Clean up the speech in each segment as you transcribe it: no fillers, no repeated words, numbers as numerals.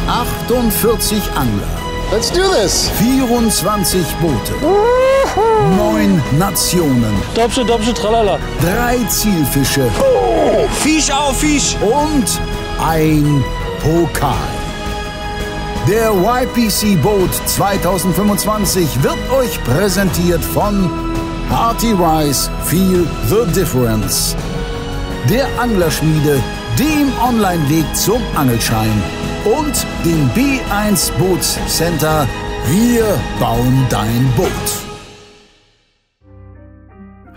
48 Angler. Let's do this. 24 Boote. 9 Nationen. Dobsche, Dobsche, tralala. 3 Zielfische. Oh, Fisch auf Fisch. Und ein Pokal. Der YPC Boat 2025 wird euch präsentiert von Hearty Rice Feel the Difference. Der Anglerschmiede, dem Online-Weg zum Angelschein und dem B1 Bootscenter. Wir bauen dein Boot.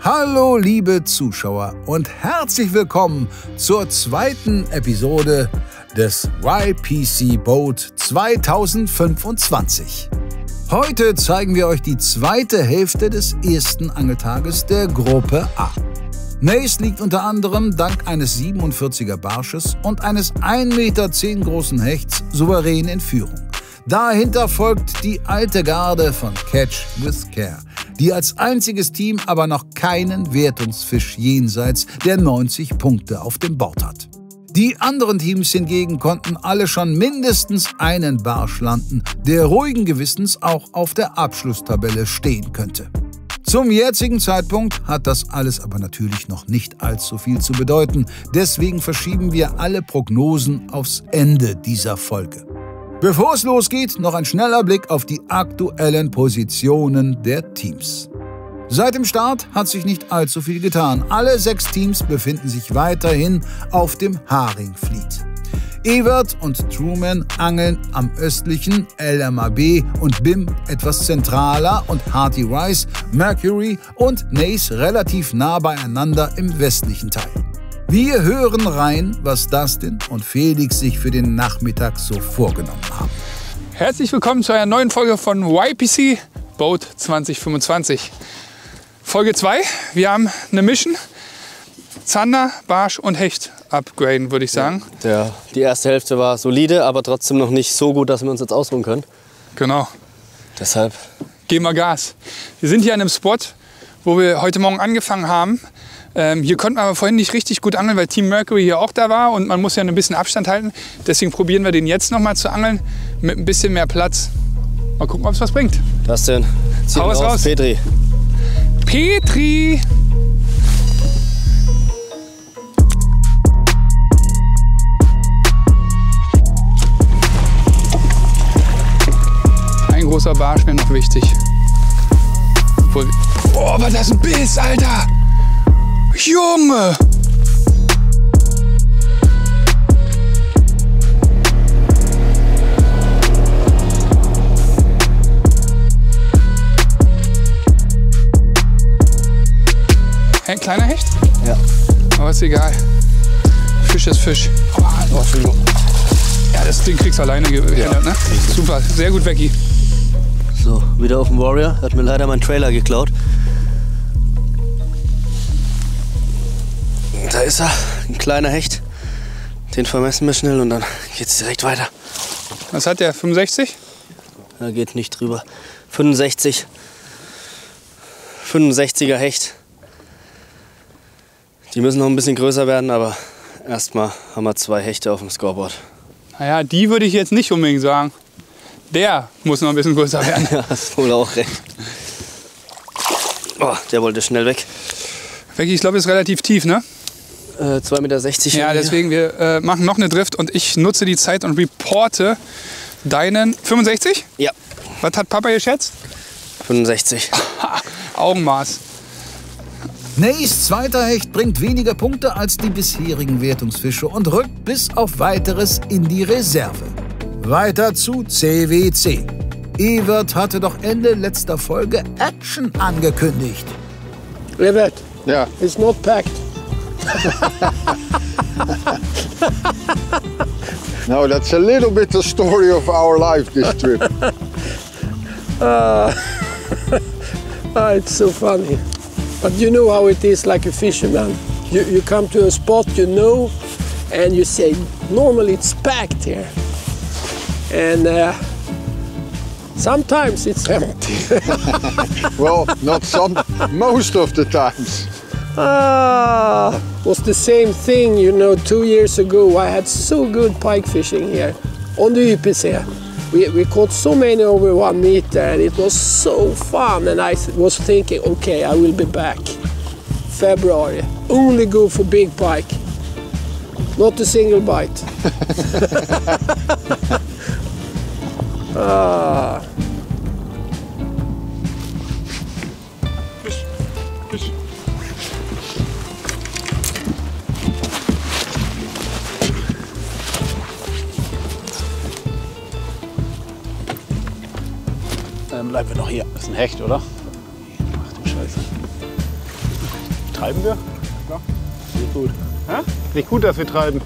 Hallo liebe Zuschauer und herzlich willkommen zur zweiten Episode des YPC Boat 2025. Heute zeigen wir euch die zweite Hälfte des ersten Angeltages der Gruppe A. Nace liegt unter anderem dank eines 47er Barsches und eines 1,10 Meter großen Hechts souverän in Führung. Dahinter folgt die alte Garde von Catch with Care, die als einziges Team aber noch keinen Wertungsfisch jenseits der 90 Punkte auf dem Board hat. Die anderen Teams hingegen konnten alle schon mindestens einen Barsch landen, der ruhigen Gewissens auch auf der Abschlusstabelle stehen könnte. Zum jetzigen Zeitpunkt hat das alles aber natürlich noch nicht allzu viel zu bedeuten. Deswegen verschieben wir alle Prognosen aufs Ende dieser Folge. Bevor es losgeht, noch ein schneller Blick auf die aktuellen Positionen der Teams. Seit dem Start hat sich nicht allzu viel getan. Alle 6 Teams befinden sich weiterhin auf dem Haringfleet. Evert und Truman angeln am östlichen, LMAB und BIM etwas zentraler und Hearty Rice, Mercury und Nace relativ nah beieinander im westlichen Teil. Wir hören rein, was Dustin und Felix sich für den Nachmittag so vorgenommen haben. Herzlich willkommen zu einer neuen Folge von YPC Boat 2025. Folge 2, wir haben eine Mission. Zander, Barsch und Hecht upgraden, würde ich sagen. Ja, die erste Hälfte war solide, aber trotzdem noch nicht so gut, dass wir uns jetzt ausruhen können. Genau. Deshalb geben wir Gas. Wir sind hier an einem Spot, wo wir heute Morgen angefangen haben. Hier konnten wir aber vorhin nicht richtig gut angeln, weil Team Mercury hier auch da war und man muss ja ein bisschen Abstand halten. Deswegen probieren wir den jetzt noch mal zu angeln mit ein bisschen mehr Platz. Mal gucken, ob es was bringt. Was denn? Hau was raus. Petri. Petri! Ein großer Barsch wäre noch wichtig. Oh, was das ein Biss, Alter! Junge! Ein kleiner Hecht? Ja. Aber ist egal. Fisch ist Fisch. Oh, Entschuldigung. Ja, das Ding kriegst du alleine geändert, ne? Super, sehr gut, Becky. So, wieder auf dem Warrior. Hat mir leider meinen Trailer geklaut. Da ist er, ein kleiner Hecht. Den vermessen wir schnell und dann geht's direkt weiter. Was hat der? 65? Da geht nicht drüber. 65. 65er Hecht. Die müssen noch ein bisschen größer werden, aber erstmal haben wir 2 Hechte auf dem Scoreboard. Naja, die würde ich jetzt nicht unbedingt sagen. Der muss noch ein bisschen größer werden. Ja, hast wohl auch recht. Oh, der wollte schnell weg. Becky, ich glaube, ist relativ tief, ne? 2,60 Meter. Ja, deswegen, wir machen noch eine Drift und ich nutze die Zeit und reporte deinen 65? Ja. Was hat Papa geschätzt? 65. Augenmaß. Nace zweiter Hecht bringt weniger Punkte als die bisherigen Wertungsfische und rückt bis auf Weiteres in die Reserve. Weiter zu CWC. Evert hatte doch Ende letzter Folge Action angekündigt. Evert, Yeah. it's not packed. No, that's a little bit the story of our life this trip. It's so funny. But you know how it is like a fisherman. You come to a spot you know and you say, normally it's packed here. And sometimes it's empty. Well, not some, most of the times. Was the same thing, you know, 2 years ago. I had so good pike fishing here. on the Ypres here. We caught so many over 1 meter, and it was so fun. And I was thinking, okay, I will be back. February, only go for big pike, not a single bite. Dann bleiben wir noch hier. Das ist ein Hecht, oder? Ach du Scheiße. Treiben wir? Ja. Nicht gut. Hä? Nicht gut, dass wir treiben.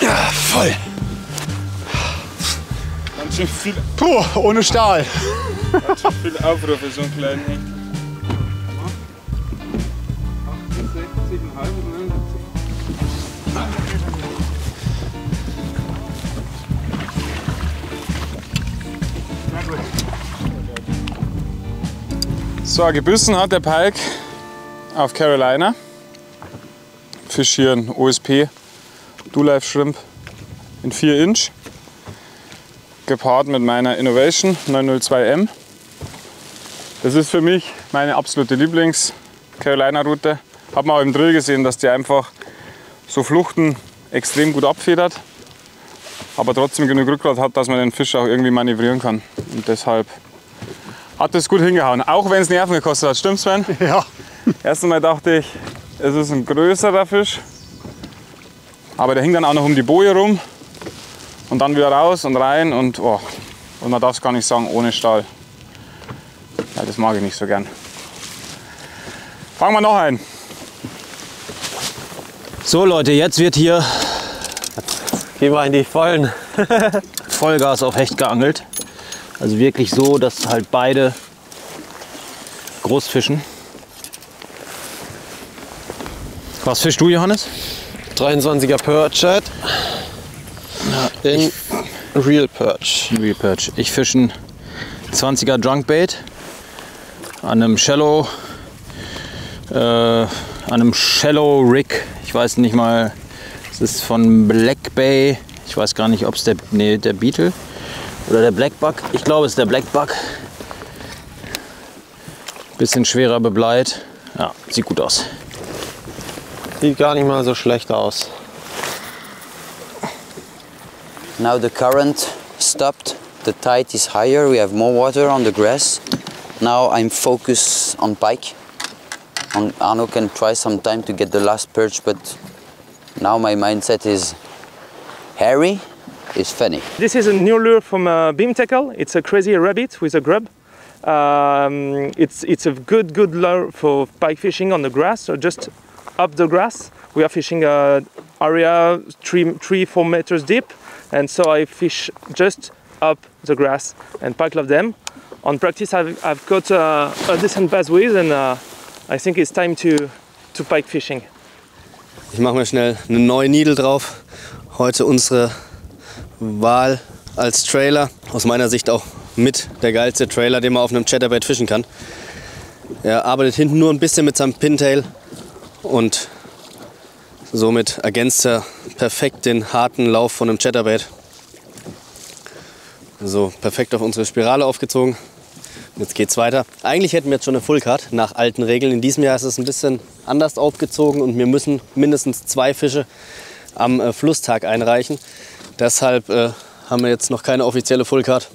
Ja, voll. Ganz schön viel, Puh, ohne Stahl. ganz schön viel Aufruhr für so einen kleinen Hecht. 68,5, 79. So, gebissen hat der Pike auf Carolina. Fisch hier ein OSP Do-Life Shrimp in 4 Inch. Gepaart mit meiner Innovation 902M. Das ist für mich meine absolute Lieblings-Carolina-Route. Hat man auch im Drill gesehen, dass die einfach so Fluchten extrem gut abfedert, aber trotzdem genug Rückgrat hat, dass man den Fisch auch irgendwie manövrieren kann. Und deshalb hat es gut hingehauen, auch wenn es Nerven gekostet hat. Stimmt's, Sven? Ja. Erst einmal dachte ich, es ist ein größerer Fisch, aber der hing dann auch noch um die Boje rum und dann wieder raus und rein und man darf es gar nicht sagen, ohne Stahl. Ja, das mag ich nicht so gern. Fangen wir noch ein. So Leute, jetzt wird hier, gehen wir in die Vollen, Vollgas auf Hecht geangelt. Also wirklich so, dass halt beide groß fischen. Was fischst du, Johannes? 23er Perch in Real Perch. Real Perch. Ich fische einen 20er Drunkbait an einem Shallow Rig. Ich weiß nicht mal, es ist von Black Bay. Ich weiß gar nicht, ob es der Beetle oder der Blackbuck. Ich glaube, es ist der Blackbuck. Bisschen schwerer bebleit. Ja, sieht gut aus. Sieht gar nicht mal so schlecht aus. Now the current stopped, the tide is higher, we have more water on the grass. Now I'm focused on pike. And Arno can try some time to get the last perch, but now my mindset is hairy is funny. This is a new lure from Beam Tackle. It's a crazy rabbit with a grub. It's a good lure for pike fishing on the grass, so just up the grass. We are fishing an area 3-4 meters deep, and so I fish just up the grass, and pike love them. On practice I've got a decent bass with, and I think it's time to pike fishing. Ich mache mir schnell eine neue Needle drauf. Heute unsere Wahl als Trailer. Aus meiner Sicht auch mit der geilste Trailer, den man auf einem Chatterbait fischen kann. Er arbeitet hinten nur ein bisschen mit seinem Pintail und somit ergänzt er perfekt den harten Lauf von einem Chatterbait. So, perfekt auf unsere Spirale aufgezogen. Jetzt geht's weiter. Eigentlich hätten wir jetzt schon eine Fullcard nach alten Regeln. In diesem Jahr ist es ein bisschen anders aufgezogen und wir müssen mindestens 2 Fische am Flusstag einreichen. Deshalb haben wir jetzt noch keine offizielle Fullcard.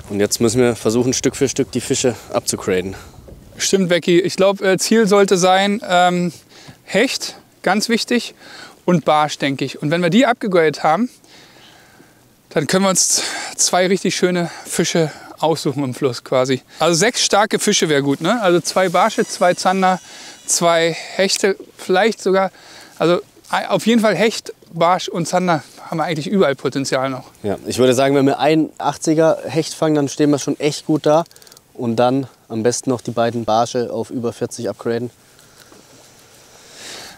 Und jetzt müssen wir versuchen, Stück für Stück die Fische abzugraden. Stimmt, Becky. Ich glaube, Ziel sollte sein, Hecht, ganz wichtig, und Barsch, denke ich. Und wenn wir die abgegradet haben, dann können wir uns 2 richtig schöne Fische aussuchen im Fluss quasi. Also 6 starke Fische wäre gut, ne? Also 2 Barsche, 2 Zander, 2 Hechte, vielleicht sogar, also auf jeden Fall Hecht, Barsch und Zander haben wir eigentlich überall Potenzial noch. Ja, ich würde sagen, wenn wir einen 80er Hecht fangen, dann stehen wir schon echt gut da. Und dann am besten noch die beiden Barsche auf über 40 upgraden.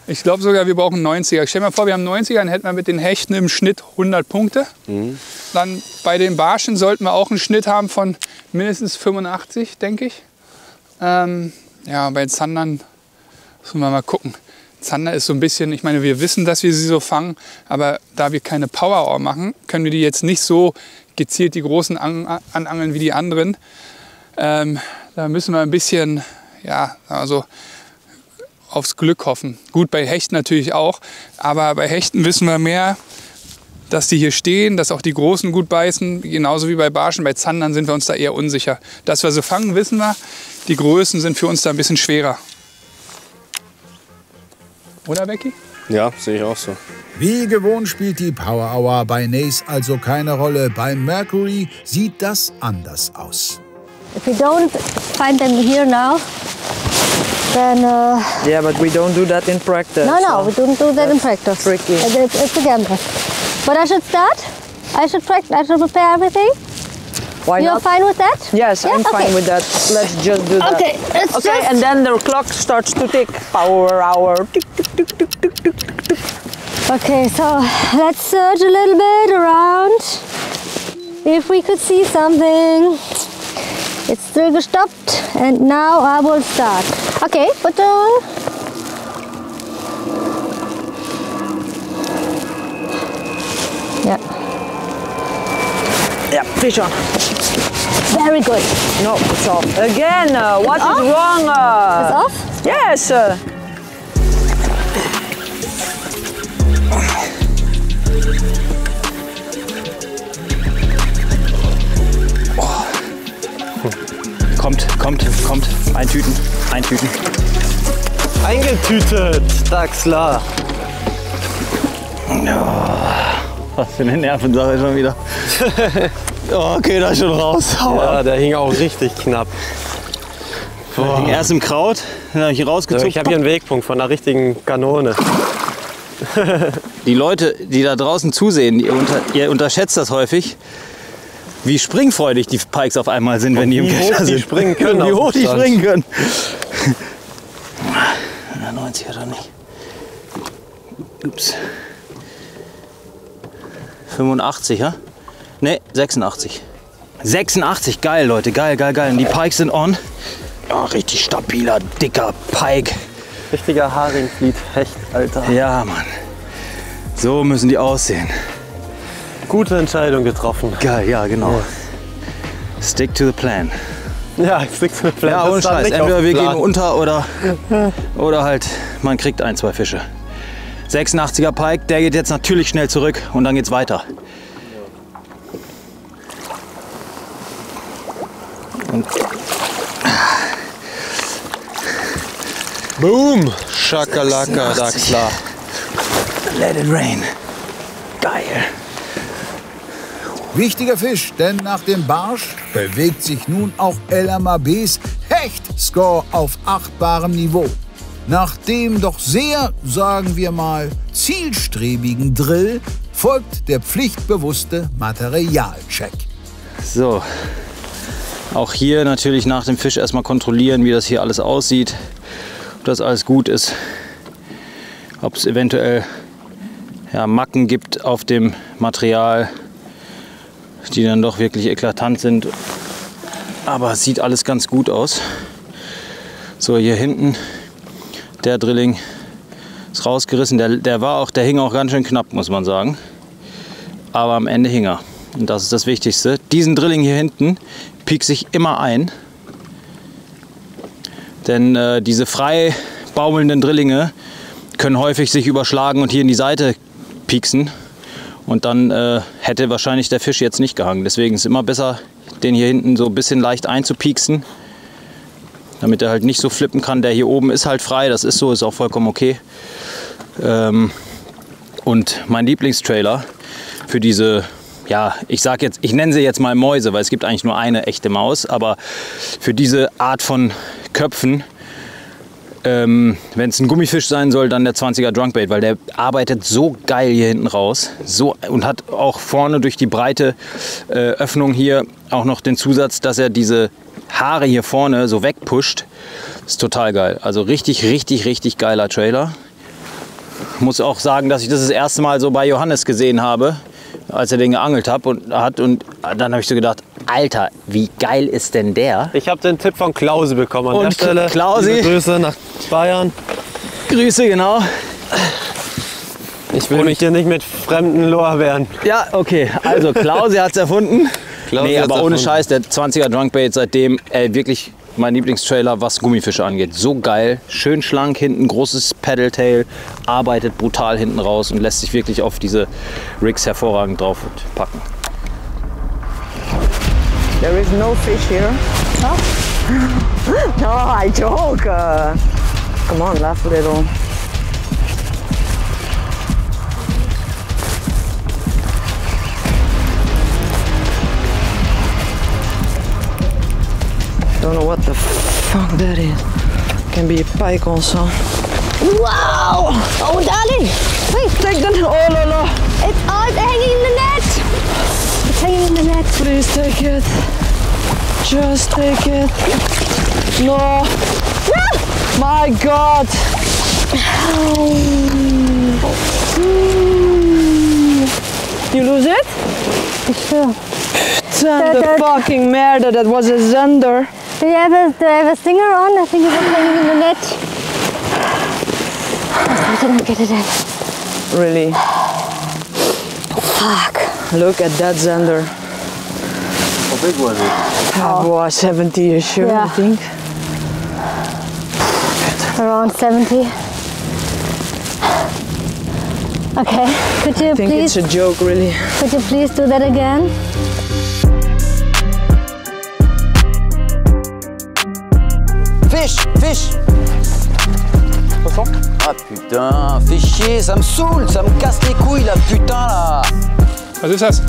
Ich glaube sogar, wir brauchen 90er. Stell dir mal vor, wir haben 90er, dann hätten wir mit den Hechten im Schnitt 100 Punkte. Mhm. Dann bei den Barschen sollten wir auch einen Schnitt haben von mindestens 85, denke ich. Ja, bei Zandern müssen wir mal gucken. Zander ist so ein bisschen, ich meine, wir wissen, dass wir sie so fangen, aber da wir keine Power-Ohr machen, können wir die jetzt nicht so gezielt die großen anangeln wie die anderen. Da müssen wir ein bisschen, ja, also aufs Glück hoffen. Gut, bei Hechten natürlich auch, aber bei Hechten wissen wir mehr, dass die hier stehen, dass auch die Großen gut beißen, genauso wie bei Barschen. Bei Zandern sind wir uns da eher unsicher. Dass wir sie fangen, wissen wir. Die Größen sind für uns da ein bisschen schwerer. Oder, Becky? Ja, sehe ich auch so. Wie gewohnt spielt die Power Hour bei Nace also keine Rolle. Bei Mercury sieht das anders aus. If we don't find them here now, then... yeah, but we don't do that in practice. No, we don't do that in practice. Tricky. It's a gamble. But I should start? I should prepare everything? Why You're not? fine with that? Yes, yeah? I'm fine with that. Let's just do that. Okay, okay, and then the clock starts to tick. Power hour. Tick, tick, tick, tick, tick, tick, tick, tick. Okay, so let's search a little bit around. If we could see something. It's still gestoppt and now I will start. Okay, put on. Yeah. Yeah, fish on. Very good. No, it's off. Again, what is wrong? It's off? Yes. Kommt. Eintüten. Eingetütet, Dachsler. Was für eine Nervensache schon wieder. Oh, okay, da ist schon raus. Ja, der hing auch richtig knapp. Der hing erst im Kraut, dann habe ich ihn rausgezogen. Ich habe hier einen Wegpunkt von einer richtigen Kanone. Die Leute, die da draußen zusehen, ihr unterschätzt das häufig, wie springfreudig die Pikes auf einmal sind, wenn die im Kescher sind. Springen können. Wie hoch die springen können. 90 oder nicht. Ups. 85, ja? Ne, 86. 86, geil, Leute, geil. Und die Pikes sind on. Oh, richtig stabiler, dicker Pike. Richtiger Haringfliet, Hecht, Alter. Ja, Mann. So müssen die aussehen. Gute Entscheidung getroffen. Geil, ja, genau. Ja. Stick to the plan. Ja, stick to the plan. Ja, ohne Scheiß. Entweder wir gehen unter oder halt man kriegt 1, 2 Fische. 86er Pike, der geht jetzt natürlich schnell zurück und dann geht's weiter. Und Boom! Schakalaka, Dachsler. Let it rain. Geil. Wichtiger Fisch, denn nach dem Barsch bewegt sich nun auch El Amabés Hecht-Score auf achtbarem Niveau. Nach dem doch sehr, sagen wir mal, zielstrebigen Drill folgt der pflichtbewusste Materialcheck. So, auch hier natürlich nach dem Fisch erstmal kontrollieren, wie das hier alles aussieht, ob das alles gut ist, ob es eventuell Macken gibt auf dem Material, die dann doch wirklich eklatant sind. Aber es sieht alles ganz gut aus. So, hier hinten der Drilling ist rausgerissen. Der hing auch ganz schön knapp, muss man sagen. Aber am Ende hing er. Und das ist das Wichtigste. Diesen Drilling hier hinten piekt sich immer ein. Denn diese frei baumelnden Drillinge können häufig sich überschlagen und hier in die Seite pieksen. Und dann hätte wahrscheinlich der Fisch jetzt nicht gehangen. Deswegen ist es immer besser, den hier hinten so ein bisschen leicht einzupieksen, damit er halt nicht so flippen kann. Der hier oben ist halt frei, das ist so, ist auch vollkommen okay. Und mein Lieblingstrailer für diese, ich nenne sie jetzt mal Mäuse, weil es gibt eigentlich nur eine echte Maus, aber für diese Art von Köpfen, wenn es ein Gummifisch sein soll, dann der 20er Drunkbait, weil der arbeitet so geil hier hinten raus und hat auch vorne durch die breite Öffnung hier auch noch den Zusatz, dass er diese Haare hier vorne so wegpusht. Ist total geil. Also richtig geiler Trailer. Muss auch sagen, dass ich das erste Mal so bei Johannes gesehen habe, als er den geangelt hat. Und dann habe ich so gedacht, Alter, wie geil ist denn der? Ich habe den Tipp von Klausi bekommen an der Und Stelle. Klausi. Liebe Grüße nach Bayern. Grüße, genau. Ich will mich hier nicht mit fremden Lorbeeren. Ja, okay. Also Klausi hat es erfunden. Nee, aber ohne Scheiß, der 20er Drunkbait seitdem wirklich mein Lieblingstrailer, was Gummifische angeht. So geil, schön schlank hinten, großes Paddletail, arbeitet brutal hinten raus und lässt sich wirklich auf diese Rigs hervorragend drauf packen. There is no fish here. Huh? No, I joke. Come on, laugh a little. Don't know what the fuck that is. Can be a pike also. Wow! Oh, darling! Wait, take the. Oh, la la! It's hanging in the net! It's hanging in the net. Please take it. Just take it. No! My God! You lose it? Sure. The fucking merde, that was a zander. Do you have a stinger on? I think it was hanging in the net. I didn't get it in. Really? Fuck. Look at that zander. How big was it? Oh, was 70 sure, Yeah. I think. Around 70. Okay, could you I think please? it's a joke, really. Could you please do that again? Fish, fish. Ah putain, fais chier, ça me saoule, ça me casse les couilles là, putain là. Was ist das?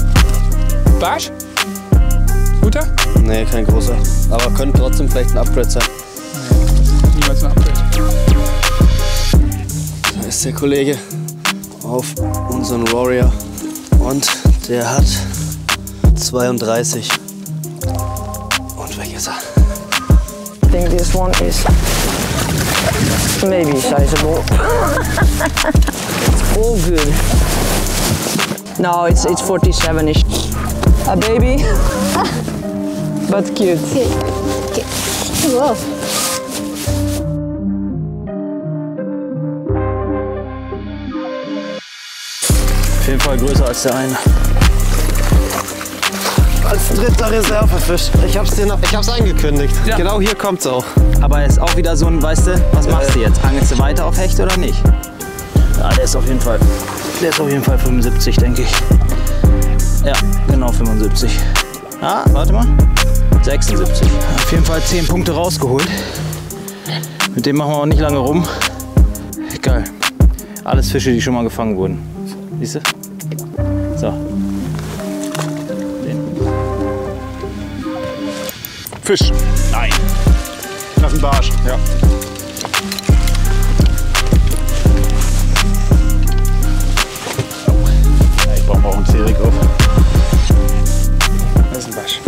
Barsch? Guter? Nee, kein großer. Aber könnte trotzdem vielleicht ein Upgrade sein. Niemals ein Upgrade. Da ist der Kollege auf unseren Warrior und der hat 32. Und weg ist er. I think this one is maybe sizable. It's all good. No, it's 47-ish. A baby, but cute. Okay. Wow. Auf jeden Fall größer als der eine. Als dritter Reservefisch. Ich hab's angekündigt. Ja. Genau hier kommt's auch. Aber er ist auch wieder so ein, weißt du, was machst du jetzt? Angelst du weiter auf Hecht oder nicht? Ja, der ist auf jeden Fall 75, denke ich. Ja, genau 75. Ah, warte mal. 76. Auf jeden Fall 10 Punkte rausgeholt. Mit dem machen wir auch nicht lange rum. Geil. Alles Fische, die schon mal gefangen wurden. Siehst du? So. Fisch. Nein. Das ist ein Barsch. Ja. Ich baue mal auch einen Zerik auf. Das ist ein Barsch.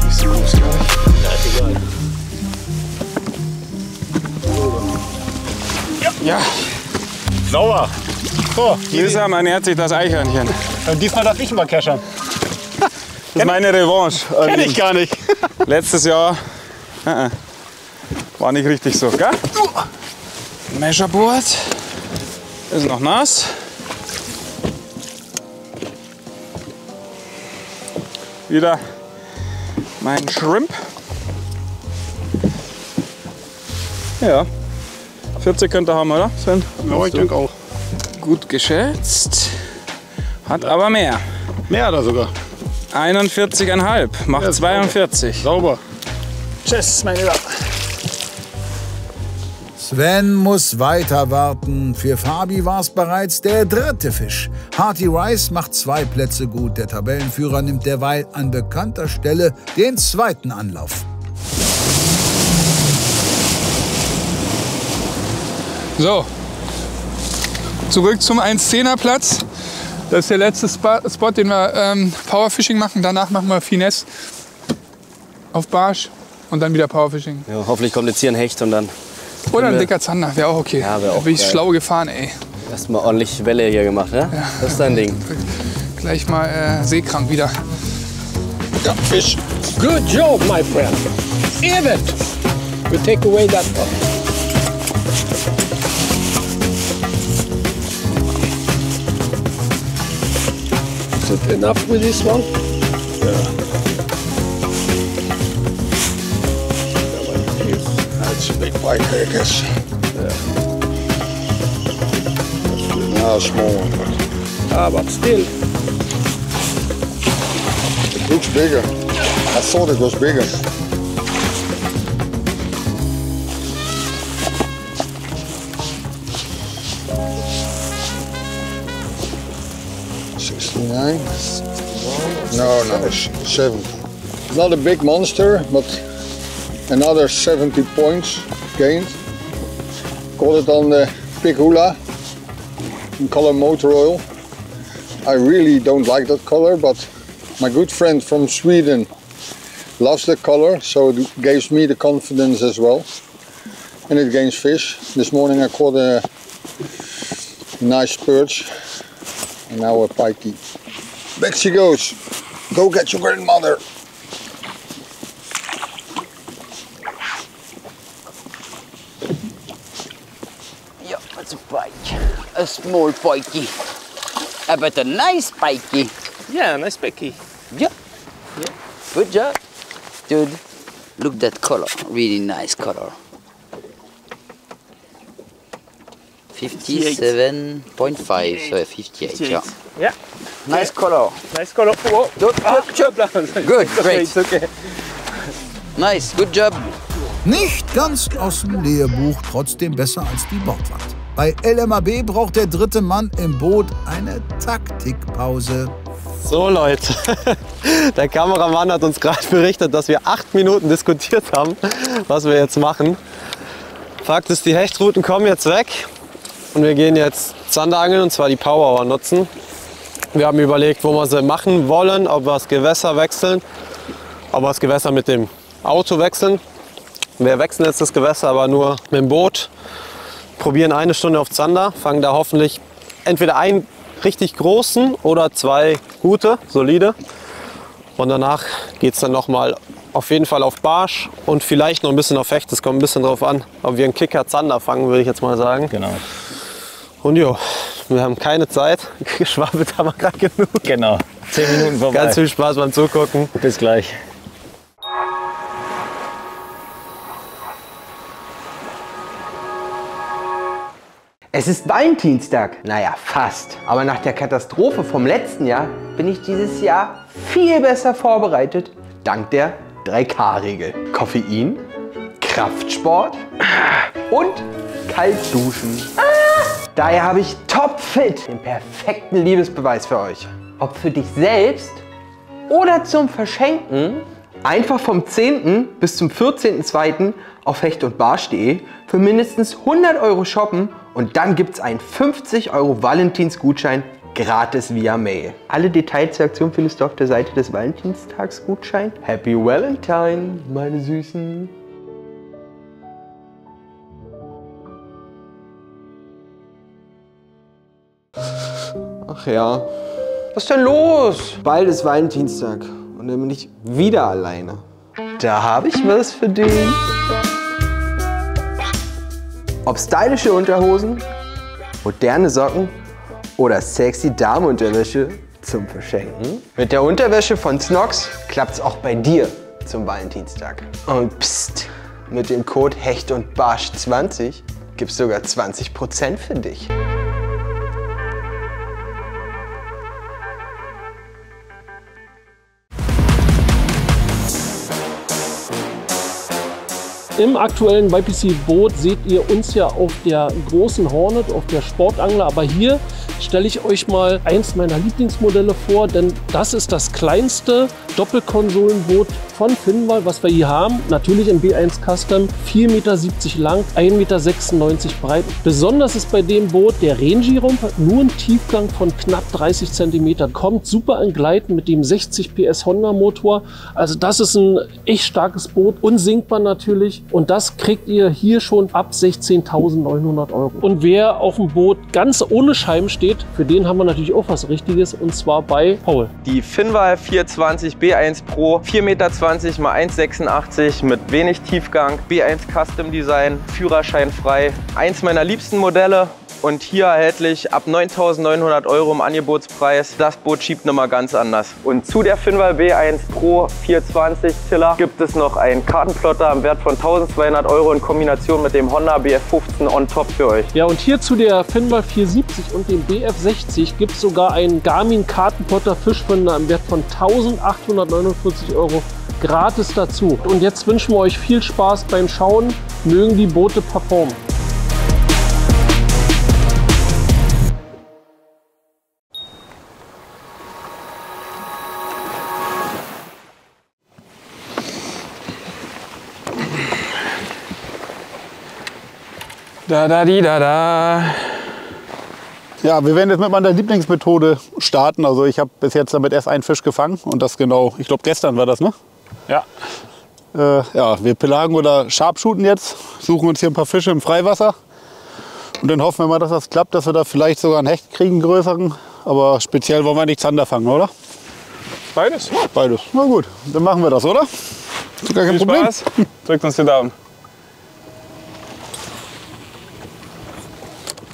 Nicht so groß, glaube ich. Ja, ist egal. Ja. Sauber. So, Mühsam ernährt sich das Eichhörnchen. und diesmal darf ich mal keschern. Das ist meine Revanche. Kenn ich gar nicht. Letztes Jahr war nicht richtig so, gell? Measureboard ist noch nass. Wieder mein Shrimp. Ja, 40 könnte er haben, oder Sven? Ja, ich denke auch. Gut geschätzt. Hat aber mehr. Mehr da sogar. 41,5 macht Ja, 42. Sauber. Tschüss, mein Lieber. Sven muss weiter warten. Für Fabi war es bereits der dritte Fisch. Hearty Rice macht 2 Plätze gut. Der Tabellenführer nimmt derweil an bekannter Stelle den zweiten Anlauf. So, zurück zum 1,10er Platz. Das ist der letzte Spot, den wir Powerfishing machen. Danach machen wir Finesse auf Barsch und dann wieder Powerfishing. Ja, hoffentlich kommt jetzt hier ein Hecht und dann Oder ein dicker Zander, wäre auch okay. Ja, wär auch da bin ich geil. schlau gefahren, ey. Erstmal ordentlich Welle hier gemacht, ne? Ja. Das ist dein Ding. Gleich mal seekrank wieder. Got fish. Good job, my friend. Even. We take away that one. Is it enough with this one? That's a big pike, I guess. No, a small one, But still. it looks bigger. I thought it was bigger. $69. No, 70. Not a big monster, but another 70 points gained. Caught it on the Pig Hula in color motor oil. I really don't like that color, but my good friend from Sweden loves the color, so it gives me the confidence as well. And it gains fish. This morning I caught a nice perch and now a pikey. Back she goes. Go get your grandmother. Yeah, that's a pike. A small pikey. But a nice pikey. Yeah, nice pikey. Yeah. Good job. Dude, look at that color. Really nice color. 57.5, so 58, yeah. Yeah. Nice color. Nice color. Whoa. Good, Good, great. It's okay. Nice, good job. Nicht ganz aus dem Lehrbuch, trotzdem besser als die Bordwand. Bei LMAB braucht der dritte Mann im Boot eine Taktikpause. So Leute, der Kameramann hat uns gerade berichtet, dass wir 8 Minuten diskutiert haben, was wir jetzt machen. Fakt ist, die Hechtruten kommen jetzt weg und wir gehen jetzt Zanderangeln, und zwar die Power nutzen. Wir haben überlegt, wo wir sie machen wollen, ob wir das Gewässer wechseln, ob wir das Gewässer mit dem Auto wechseln. Wir wechseln jetzt das Gewässer aber nur mit dem Boot, probieren 1 Stunde auf Zander, fangen da hoffentlich entweder einen richtig großen oder 2 gute, solide. Und danach geht es dann nochmal auf jeden Fall auf Barsch und vielleicht noch ein bisschen auf Hecht. Es kommt ein bisschen drauf an, ob wir einen Kicker Zander fangen, würde ich jetzt mal sagen. Genau. Und jo, wir haben keine Zeit. Geschwafelt haben wir gerade genug. Genau. 10 Minuten vorbei. Ganz viel Spaß beim Zugucken. Bis gleich. Es ist Valentinstag. Naja, fast. Aber nach der Katastrophe vom letzten Jahr bin ich dieses Jahr viel besser vorbereitet. Dank der 3K-Regel. Koffein, Kraftsport und kalt duschen. Daher habe ich topfit den perfekten Liebesbeweis für euch. Ob für dich selbst oder zum Verschenken, einfach vom 10. bis zum 14.02. auf hechtundbarsch.de für mindestens 100 € shoppen und dann gibt es einen 50 € Valentinsgutschein gratis via Mail. Alle Details zur Aktion findest du auf der Seite des Valentinstagsgutscheins. Happy Valentine, meine Süßen! Ach ja. Was ist denn los? Bald ist Valentinstag und dann bin ich wieder alleine. Da habe ich was für dich. Ob stylische Unterhosen, moderne Socken oder sexy Damenunterwäsche zum Verschenken. Mit der Unterwäsche von Snox klappt's auch bei dir zum Valentinstag. Und psst, mit dem Code HECHTUNDBARSCH20 gibt's sogar 20% für dich. Im aktuellen YPC-Boot seht ihr uns ja auf der großen Hornet, auf der Sportangler. Aber hier stelle ich euch mal eins meiner Lieblingsmodelle vor, denn das ist das kleinste Doppelkonsolenboot von Finnwall, was wir hier haben. Natürlich im B1 Custom, 4,70 Meter lang, 1,96 Meter breit. Besonders ist bei dem Boot der Renji-Rumpf, hat nur einen Tiefgang von knapp 30 cm. Kommt super an Gleiten mit dem 60 PS Honda Motor. Also das ist ein echt starkes Boot, unsinkbar natürlich. Und das kriegt ihr hier schon ab 16.900 €. Und wer auf dem Boot ganz ohne Scheiben steht, für den haben wir natürlich auch was Richtiges, und zwar bei Paul. Die Finnwall 420 B1 Pro, 4,20 Meter x 1,86 mit wenig Tiefgang, B1 Custom Design, Führerschein frei. Eins meiner liebsten Modelle. Und hier erhältlich ab 9.900 € im Angebotspreis. Das Boot schiebt nochmal ganz anders. Und zu der Finnwall B1 Pro 420 Tiller gibt es noch einen Kartenplotter im Wert von 1.200 € in Kombination mit dem Honda BF15 on top für euch. Ja, und hier zu der Finnwall 470 und dem BF60 gibt es sogar einen Garmin Kartenplotter Fischfinder im Wert von 1.849 € gratis dazu. Und jetzt wünschen wir euch viel Spaß beim Schauen. Mögen die Boote performen. Da. Ja, wir werden jetzt mit meiner Lieblingsmethode starten. Also ich habe bis jetzt damit erst einen Fisch gefangen und das genau, ich glaube gestern war das, ne? Ja. Ja, wir pelagen oder Sharpshooten jetzt, suchen uns hier ein paar Fische im Freiwasser und dann hoffen wir mal, dass das klappt, dass wir da vielleicht sogar einen Hecht kriegen, einen größeren. Aber speziell wollen wir nicht Zander fangen, oder? Beides. Beides. Na gut, dann machen wir das, oder? Ist gar kein Problem. Spaß. Drückt uns die Daumen.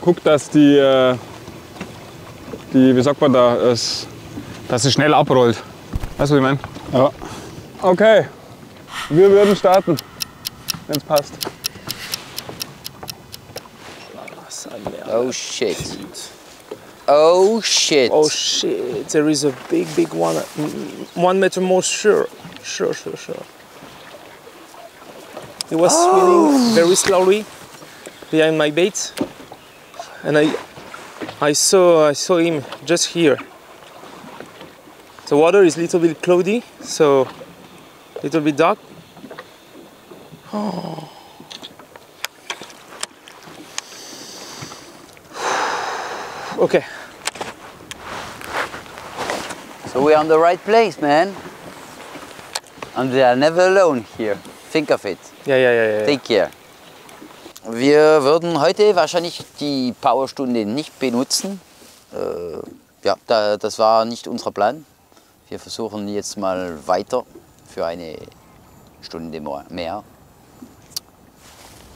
Guck, dass die, wie sagt man da, dass sie schnell abrollt. Weißt du, was ich meine? Ja. Okay, wir würden starten, wenn es passt. Oh shit. Oh shit. Oh shit, there is a big one. 1 meter more, sure. Sure. He was swimming very slowly behind my bait. And I saw him just here. The water is a little bit cloudy, so a little bit dark. Oh. Okay. So we're on the right place, man. And we are never alone here. Think of it. Yeah. Take care. Wir würden heute wahrscheinlich die Powerstunde nicht benutzen. Ja, das war nicht unser Plan. Wir versuchen jetzt mal weiter für eine Stunde mehr.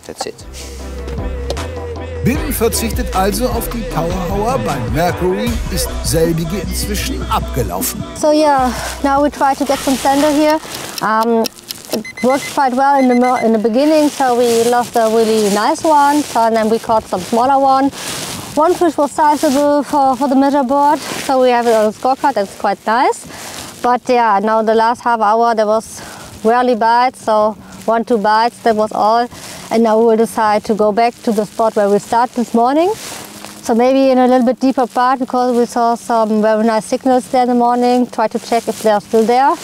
That's it. Bim verzichtet also auf die Powerhour. Beim Mercury ist selbige inzwischen abgelaufen. So yeah, now we try to get some sander here. It worked quite well in the beginning, so we lost a really nice one, and then we caught some smaller one. One fish was sizable for the measure board, so we have it on the scorecard. That's quite nice. But yeah, now the last half hour there was rarely bites, so 1-2 bites, that was all. And now we will decide to go back to the spot where we started this morning. So maybe in a little bit deeper part, because we saw some very nice signals there in the morning. Try to check if they are still there.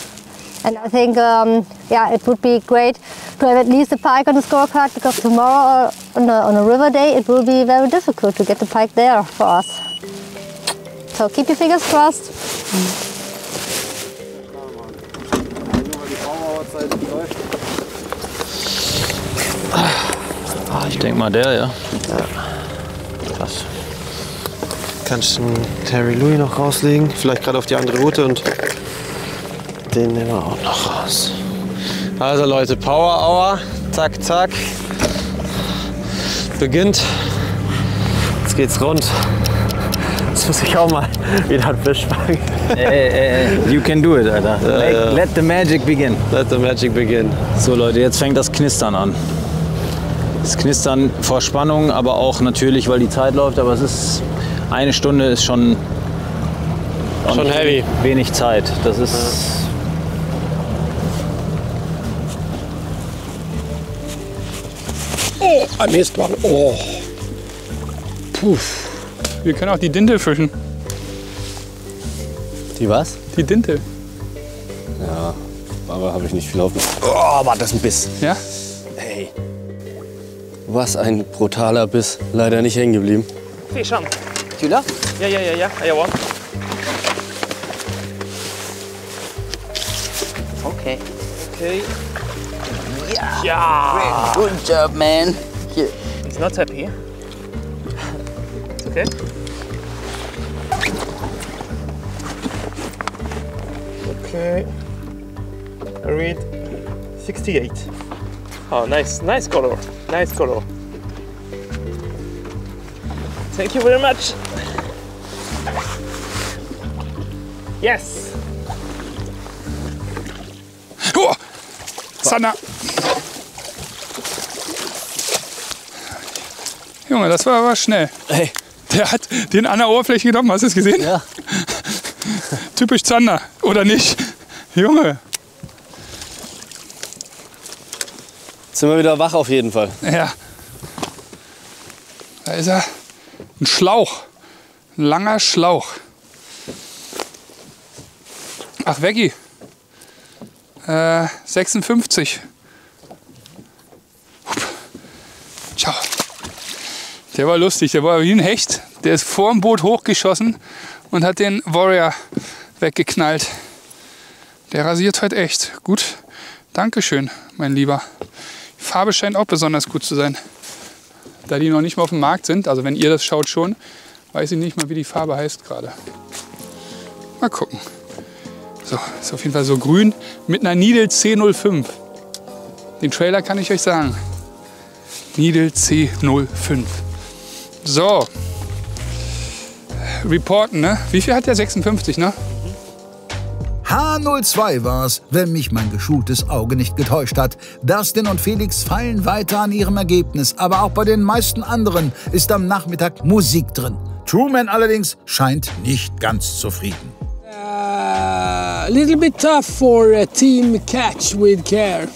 And I think, yeah, it would be great to have at least a pike on the scorecard, because tomorrow on a river day it will be very difficult to get the pike there for us. So keep your fingers crossed. Ich denke mal der, ja. Krass. Kannst du einen Terry Louis noch rauslegen, vielleicht gerade auf die andere Route, und den nehmen wir auch noch raus. Also Leute, Power Hour, zack, zack. Beginnt. Jetzt geht's rund. Jetzt muss ich auch mal wieder einen Fisch fangen. You can do it, Alter. Let the magic begin. Let the magic begin. So Leute, jetzt fängt das Knistern an. Das Knistern vor Spannung, aber auch natürlich, weil die Zeit läuft. Aber es ist, eine Stunde ist schon heavy. Wenig Zeit. Das ist... Oh, I missed one. Oh. Puff. Wir können auch die Dintel fischen. Die was? Die Dintel. Ja, aber habe ich nicht viel Hoffnung. Oh, war das ein Biss. Ja? Hey. Was ein brutaler Biss. Leider nicht hängen geblieben. Fish on. Tu l'as? Yeah. I have one. Okay. Okay. Yeah. Great. Good job, man. Here. He's not happy. It's okay. Okay. I read 68. Oh, nice color. Nice color. Thank you very much. Yes. Oh, Zander. Junge, das war aber schnell. Hey. Der hat den an der Oberfläche genommen, hast du es gesehen? Ja. Typisch Zander, oder nicht? Junge. Jetzt sind wir wieder wach auf jeden Fall. Ja. Da ist er. Ein Schlauch. Ein langer Schlauch. Ach, Veggie. 56. Ciao. Der war lustig, der war wie ein Hecht. Der ist vor dem Boot hochgeschossen und hat den Warrior weggeknallt. Der rasiert heute echt. Gut. Dankeschön, mein Lieber. Die Farbe scheint auch besonders gut zu sein. Da die noch nicht mal auf dem Markt sind, also wenn ihr das schaut schon, weiß ich nicht mal, wie die Farbe heißt gerade. Mal gucken. So, ist auf jeden Fall so grün mit einer Needle C05. Den Trailer kann ich euch sagen. Needle C05. So. Reporten, ne? Wie viel hat der? 56, ne? H02 war's, wenn mich mein geschultes Auge nicht getäuscht hat. Dustin und Felix feilen weiter an ihrem Ergebnis, aber auch bei den meisten anderen ist am Nachmittag Musik drin. Truman allerdings scheint nicht ganz zufrieden. A little bit tough for Team Catch with Care.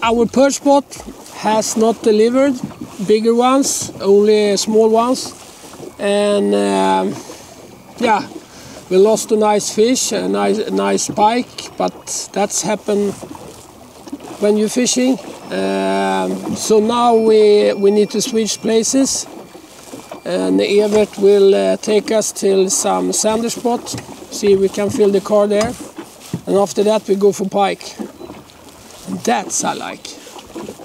Our perch spot has not delivered bigger ones, only small ones, and yeah, we lost a nice fish, a nice pike, but that's happened when you're fishing. So now we need to switch places, and Evert will take us till some sander spot. See if we can fill the car there, and after that we go for pike. And that's I like,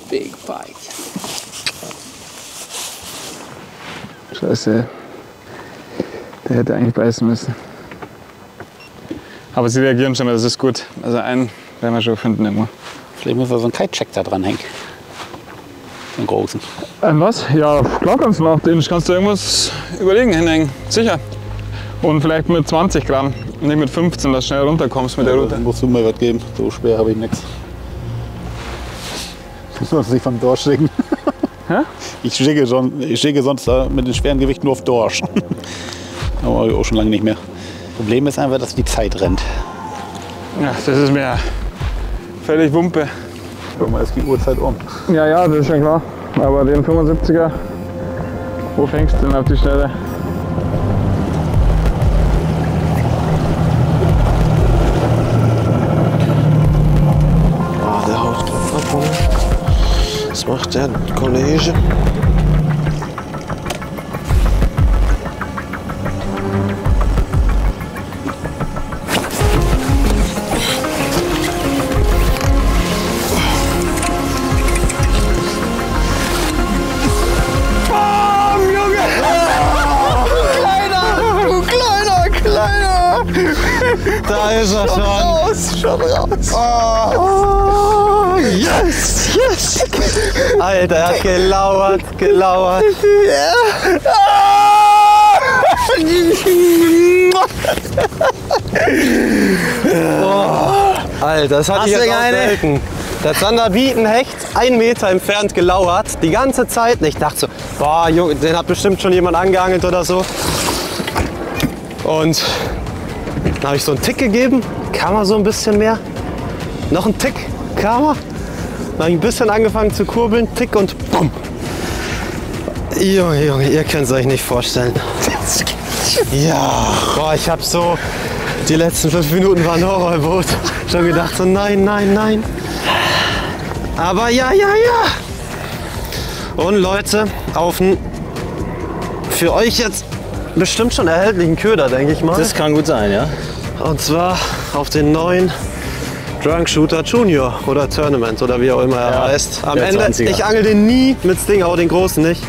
big pike. Scheiße, der hätte eigentlich beißen müssen. Aber sie reagieren schon, das ist gut. Also einen werden wir schon finden immer. Vielleicht müssen wir so einen Kite-Check da dran hängen. Den großen. Ein was? Ja, klar kannst du noch. Den kannst du irgendwas überlegen hinhängen. Sicher. Und vielleicht mit 20 Gramm, nicht mit 15, dass du schnell runterkommst mit der Rute. Dann musst du mir was geben. So schwer habe ich nichts. Du musst nicht vom Dorsch schicken. Hä? Ich schicke sonst mit den schweren Gewichten nur auf Dorsch. Aber auch schon lange nicht mehr. Problem ist einfach, dass die Zeit rennt. Ja, das ist mir völlig Wumpe. Guck mal, ist die Uhrzeit um. Ja, das ist ja klar. Aber den 75er, wo fängst du denn auf die Schnelle? Ah, der haut drauf ab, oder? Was macht der Kollege? Da ist er schon. Raus. Oh, yes, yes. Alter, er hat gelauert. Ja. Oh, Alter, das hatte ich jetzt auch selten. Der Zander wie ein Hecht 1 Meter entfernt gelauert, die ganze Zeit. Und ich dachte so, boah, Junge, den hat bestimmt schon jemand angeangelt oder so. Und dann habe ich so einen Tick gegeben, kam er so ein bisschen mehr. Noch ein Tick, kam er. Dann habe ich ein bisschen angefangen zu kurbeln, Tick und bumm. Junge, ihr könnt es euch nicht vorstellen. Ja, boah, ich habe so Die letzten 5 Minuten waren Horrorboot. Schon gedacht so, nein, nein, nein. Aber ja, ja, ja. Und Leute, auf einen für euch jetzt bestimmt schon erhältlichen Köder, denke ich mal. Das kann gut sein, ja. Und zwar auf den neuen Drunk Shooter Junior oder Tournament oder wie auch immer er heißt. Am Ende, 20er. Ich angel den nie mit Stinger, den großen nicht.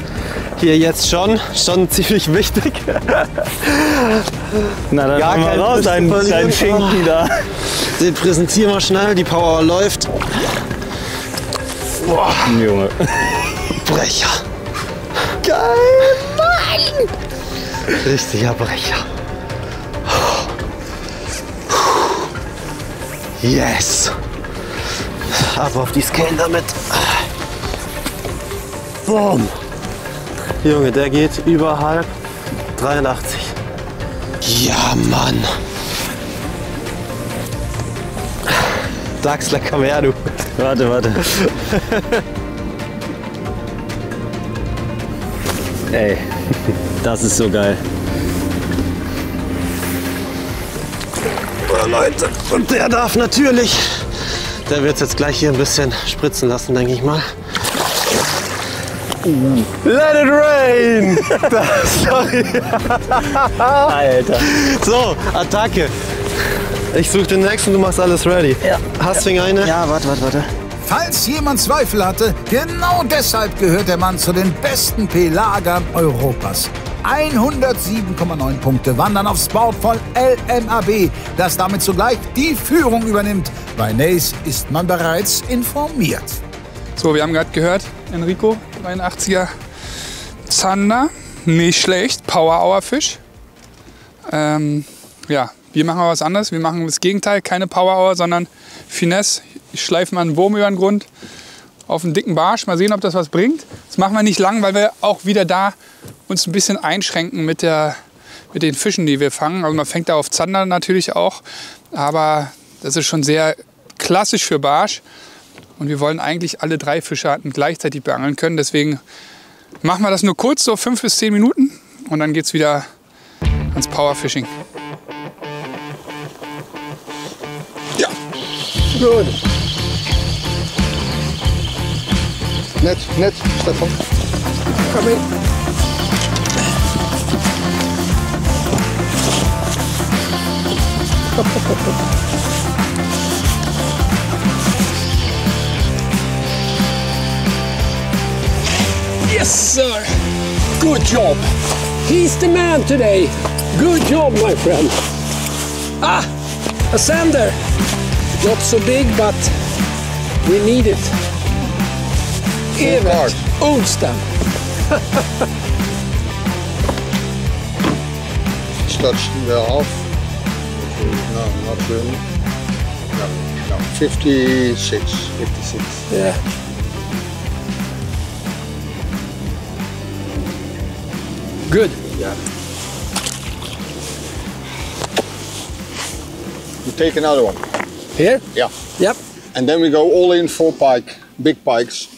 Hier jetzt schon ziemlich wichtig. Na dann Gar mal raus, dein Schinken da. Den präsentieren wir schnell, die Power läuft. Boah. Junge. Brecher. Geil, Mann! Richtiger Brecher. Yes! Ab auf die Scale damit. Boom! Junge, der geht überhalb 83. Ja, Mann! Dachsler, komm her, du. Warte. Ey, das ist so geil. Oh, Leute, und der darf natürlich, der wird es jetzt gleich hier ein bisschen spritzen lassen, denke ich mal. Let it rain! Sorry. Alter. So, Attacke. Ich suche den nächsten, du machst alles ready. Ja. Hast du eine? Ja, warte. Falls jemand Zweifel hatte, genau deshalb gehört der Mann zu den besten Pelagern Europas. 107,9 Punkte wandern aufs Board von LMAB, das damit zugleich die Führung übernimmt. Bei Nace ist man bereits informiert. So, wir haben gerade gehört, Enrico, 83er Zander, nicht schlecht, Power Hour Fisch. Ja, wir machen aber was anderes. Wir machen das Gegenteil, keine Power Hour, sondern Finesse. Ich schleife mal einen Wurm über den Grund auf einen dicken Barsch. Mal sehen, ob das was bringt. Das machen wir nicht lang, weil wir auch wieder da uns ein bisschen einschränken mit den Fischen, die wir fangen. Also man fängt da auf Zander natürlich auch, aber das ist schon sehr klassisch für Barsch. Und wir wollen eigentlich alle 3 Fischarten gleichzeitig beangeln können. Deswegen machen wir das nur kurz, so 5 bis 10 Minuten. Und dann geht es wieder ans Powerfishing. Ja, gut. Net, Stefan. Komm in. Yes, sir. Good job. He's the man today. Good job, my friend. Ah, a sander. Not so big, but we need it. Evert Olstam. Starts well off. No, not really. No, 56. Yeah. Good. Yeah. You take another one. Here? Yeah. Yep. And then we go all in for pike, big pikes.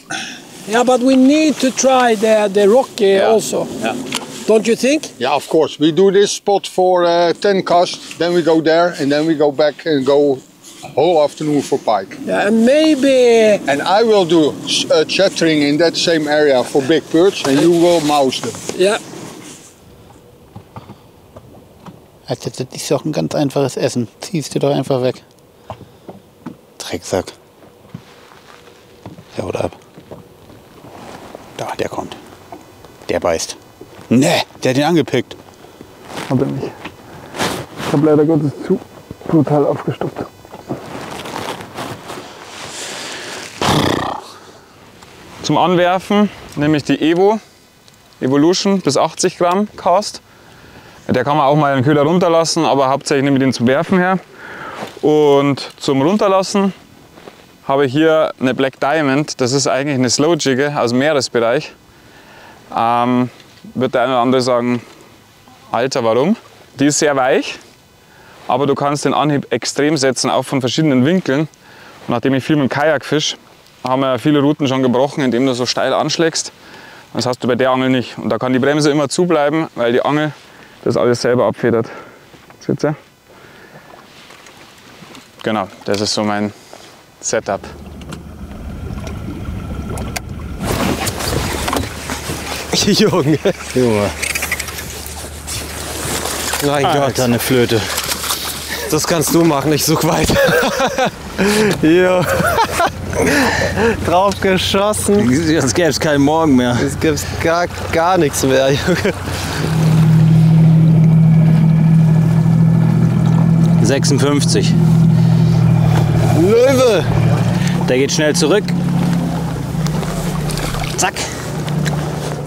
Yeah, but we need to try the rocky also. Yeah. Don't you think? Yeah, of course. We do this spot for 10 casts, then we go there, and then we go back and go whole afternoon for pike. Yeah, and maybe... And I will do chattering in that same area for big perch, and you will mouse them. Yeah. Das ist doch ein ganz einfaches Essen. Ziehst du doch einfach weg. Drecksack. Ja, oder ab. Da, der kommt. Der beißt. Ne, der hat den angepickt. Hab ich nicht. Ich hab leider Gottes zu brutal aufgestopft. Zum Anwerfen nehme ich die Evolution bis 80 Gramm Cast. Der kann man auch mal den Köder runterlassen, aber hauptsächlich nehme ich den zum Werfen her. Und zum Runterlassen habe ich hier eine Black Diamond. Das ist eigentlich eine Slow Jigge aus dem Meeresbereich. Wird der eine oder andere sagen, Alter, warum? Die ist sehr weich, aber du kannst den Anhieb extrem setzen, auch von verschiedenen Winkeln. Und nachdem ich viel mit dem Kajak fisch, haben wir viele Routen schon gebrochen, indem du so steil anschlägst. Das hast du bei der Angel nicht. Und da kann die Bremse immer zubleiben, weil die Angel das alles selber abfedert. Seht ihr? Genau, das ist so mein Setup. Junge. Mein Gott. Eine Flöte. Das kannst du machen, ich suche weiter. Jo. Drauf geschossen. Jetzt gäbe es keinen Morgen mehr. Jetzt gibt es gar nichts mehr, Junge. 56. Löwe! Der geht schnell zurück. Zack.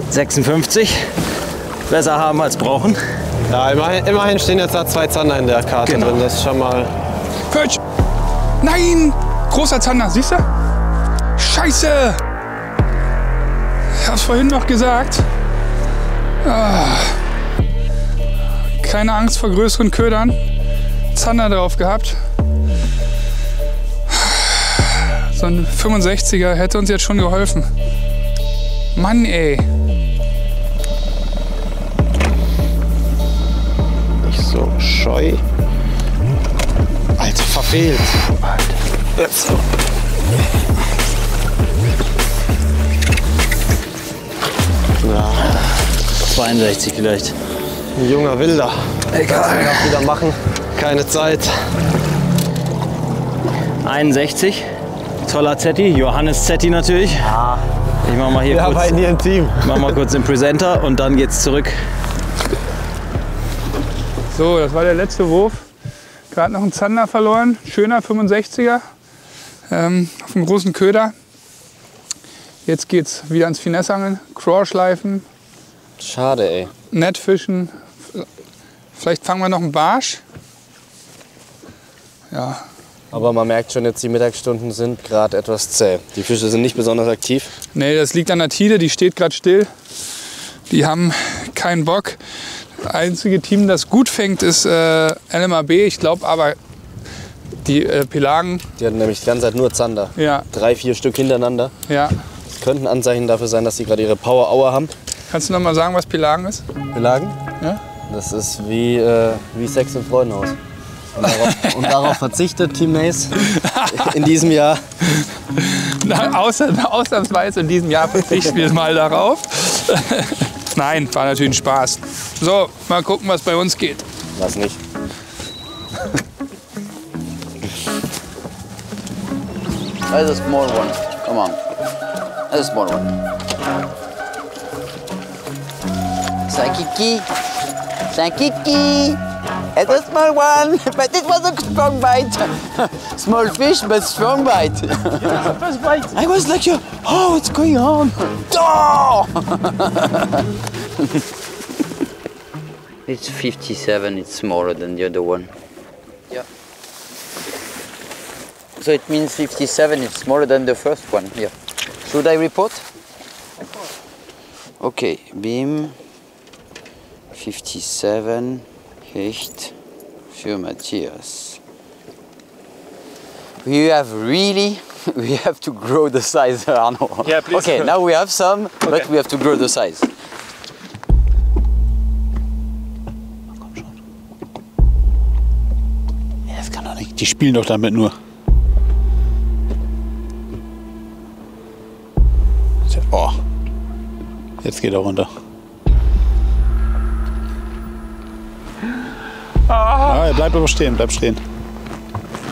56. Besser haben als brauchen. Ja, immerhin stehen jetzt da 2 Zander in der Karte drin. Das ist schon mal... Perch! Nein! Großer Zander, siehst du? Scheiße! Ich hab's vorhin noch gesagt. Keine Angst vor größeren Ködern. Zander drauf gehabt. So ein 65er hätte uns jetzt schon geholfen. Mann, ey. Nicht so scheu. Alter, verfehlt. Alter. Jetzt. 62 vielleicht. Ein junger Wilder. Egal. Was wir noch wieder machen. Keine Zeit. 61. Toller Zetti. Johannes Zetti natürlich. Ja. Ich mach mal hier kurz. Wir arbeiten hier im Team. Mach mal kurz den Presenter und dann geht's zurück. So, das war der letzte Wurf. Gerade noch einen Zander verloren. Schöner 65er. Auf einem großen Köder. Jetzt geht's wieder ans Finessangeln. Crawschleifen. Schade, ey. Nettfischen. Vielleicht fangen wir noch einen Barsch. Ja. Aber man merkt schon, jetzt die Mittagsstunden sind gerade etwas zäh. Die Fische sind nicht besonders aktiv. Nee, das liegt an der Tide, die steht gerade still. Die haben keinen Bock. Das einzige Team, das gut fängt, ist LMAB. Ich glaube aber, die Pelagen... Die hatten nämlich die ganze Zeit nur Zander. Ja. 3, 4 Stück hintereinander. Ja. Das könnten Anzeichen dafür sein, dass sie gerade ihre Power-Hour haben. Kannst du noch mal sagen, was Pelagen ist? Pelagen? Ja. Das ist wie Sex im Freudenhaus. Und darauf verzichtet Team Nace in diesem Jahr. Ausnahmsweise in diesem Jahr verzichten wir mal darauf. Nein, war natürlich ein Spaß. So, mal gucken, was bei uns geht. Was nicht. That's a small one. Come on. That's a small one. Sankiki. Sankiki. It's a small one, but it was a strong bite. Small fish, but strong bite. Yeah, first bite. I was like, oh, what's going on? Oh! It's 57, it's smaller than the other one. Yeah. So it means 57, it's smaller than the first one. Yeah. Should I report? Okay, beam 57. Hecht für Matthias. We have to grow the size, Arno. Yeah, please. Okay, now we have some, but we have to grow the size. Ja, das kann doch nicht. Die spielen doch damit nur. Oh. Jetzt geht er runter. Ah, bleib aber stehen, bleib stehen.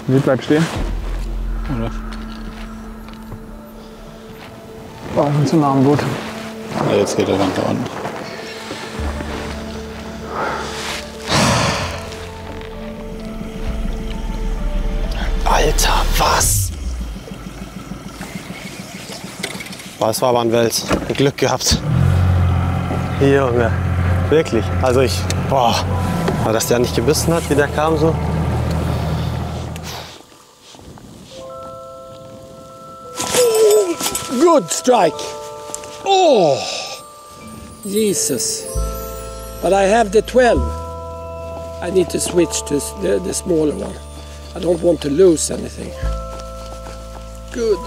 Wie bleib stehen? Oder? Oh, ich bin zu nah am Boot. Ja, jetzt geht er ganz da unten. Alter, was? Boah, das war aber ein Wels. Glück gehabt. Junge, wirklich. Also boah. Aber dass der nicht gebissen hat, wie der kam so. Good strike. Oh, Jesus. But I have the 12. I need to switch to the smaller one. I don't want to lose anything. Good.